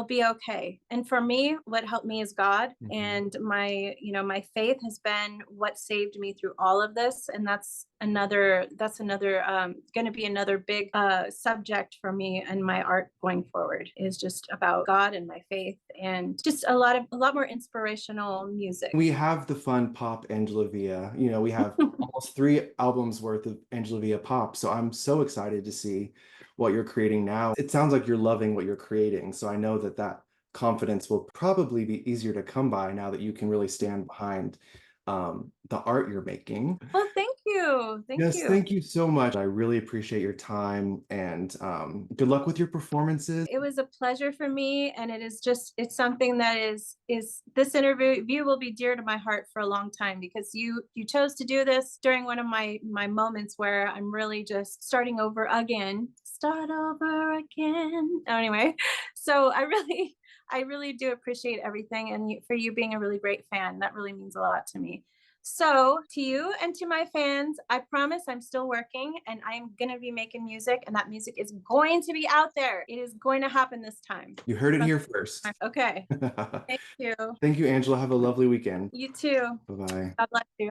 be okay. And for me, what helped me is God. And my faith has been what saved me through all of this. And that's another going to be another big subject for me and my art going forward, is just about God and my faith and just a lot more inspirational music. We have the fun pop Angela Vía. We have almost 3 albums worth of Angela Vía pop. So I'm so excited to see what you're creating now. It sounds like you're loving what you're creating. So I know that confidence will probably be easier to come by now that you can really stand behind the art you're making. Well, thank you. Yes, thank you so much. I really appreciate your time, and good luck with your performances. It was a pleasure for me, and it's something that is this interview will be dear to my heart for a long time, because you chose to do this during one of my moments where I'm really just starting over again. Start over again. Anyway, so I really do appreciate everything, and for you being a really great fan. That really means a lot to me. So to you and to my fans, I promise I'm still working, and I'm going to be making music, and that music is going to be out there. It is going to happen this time. You heard it here first. Okay. Thank you. Thank you, Angela. Have a lovely weekend. You too. Bye-bye. God bless you.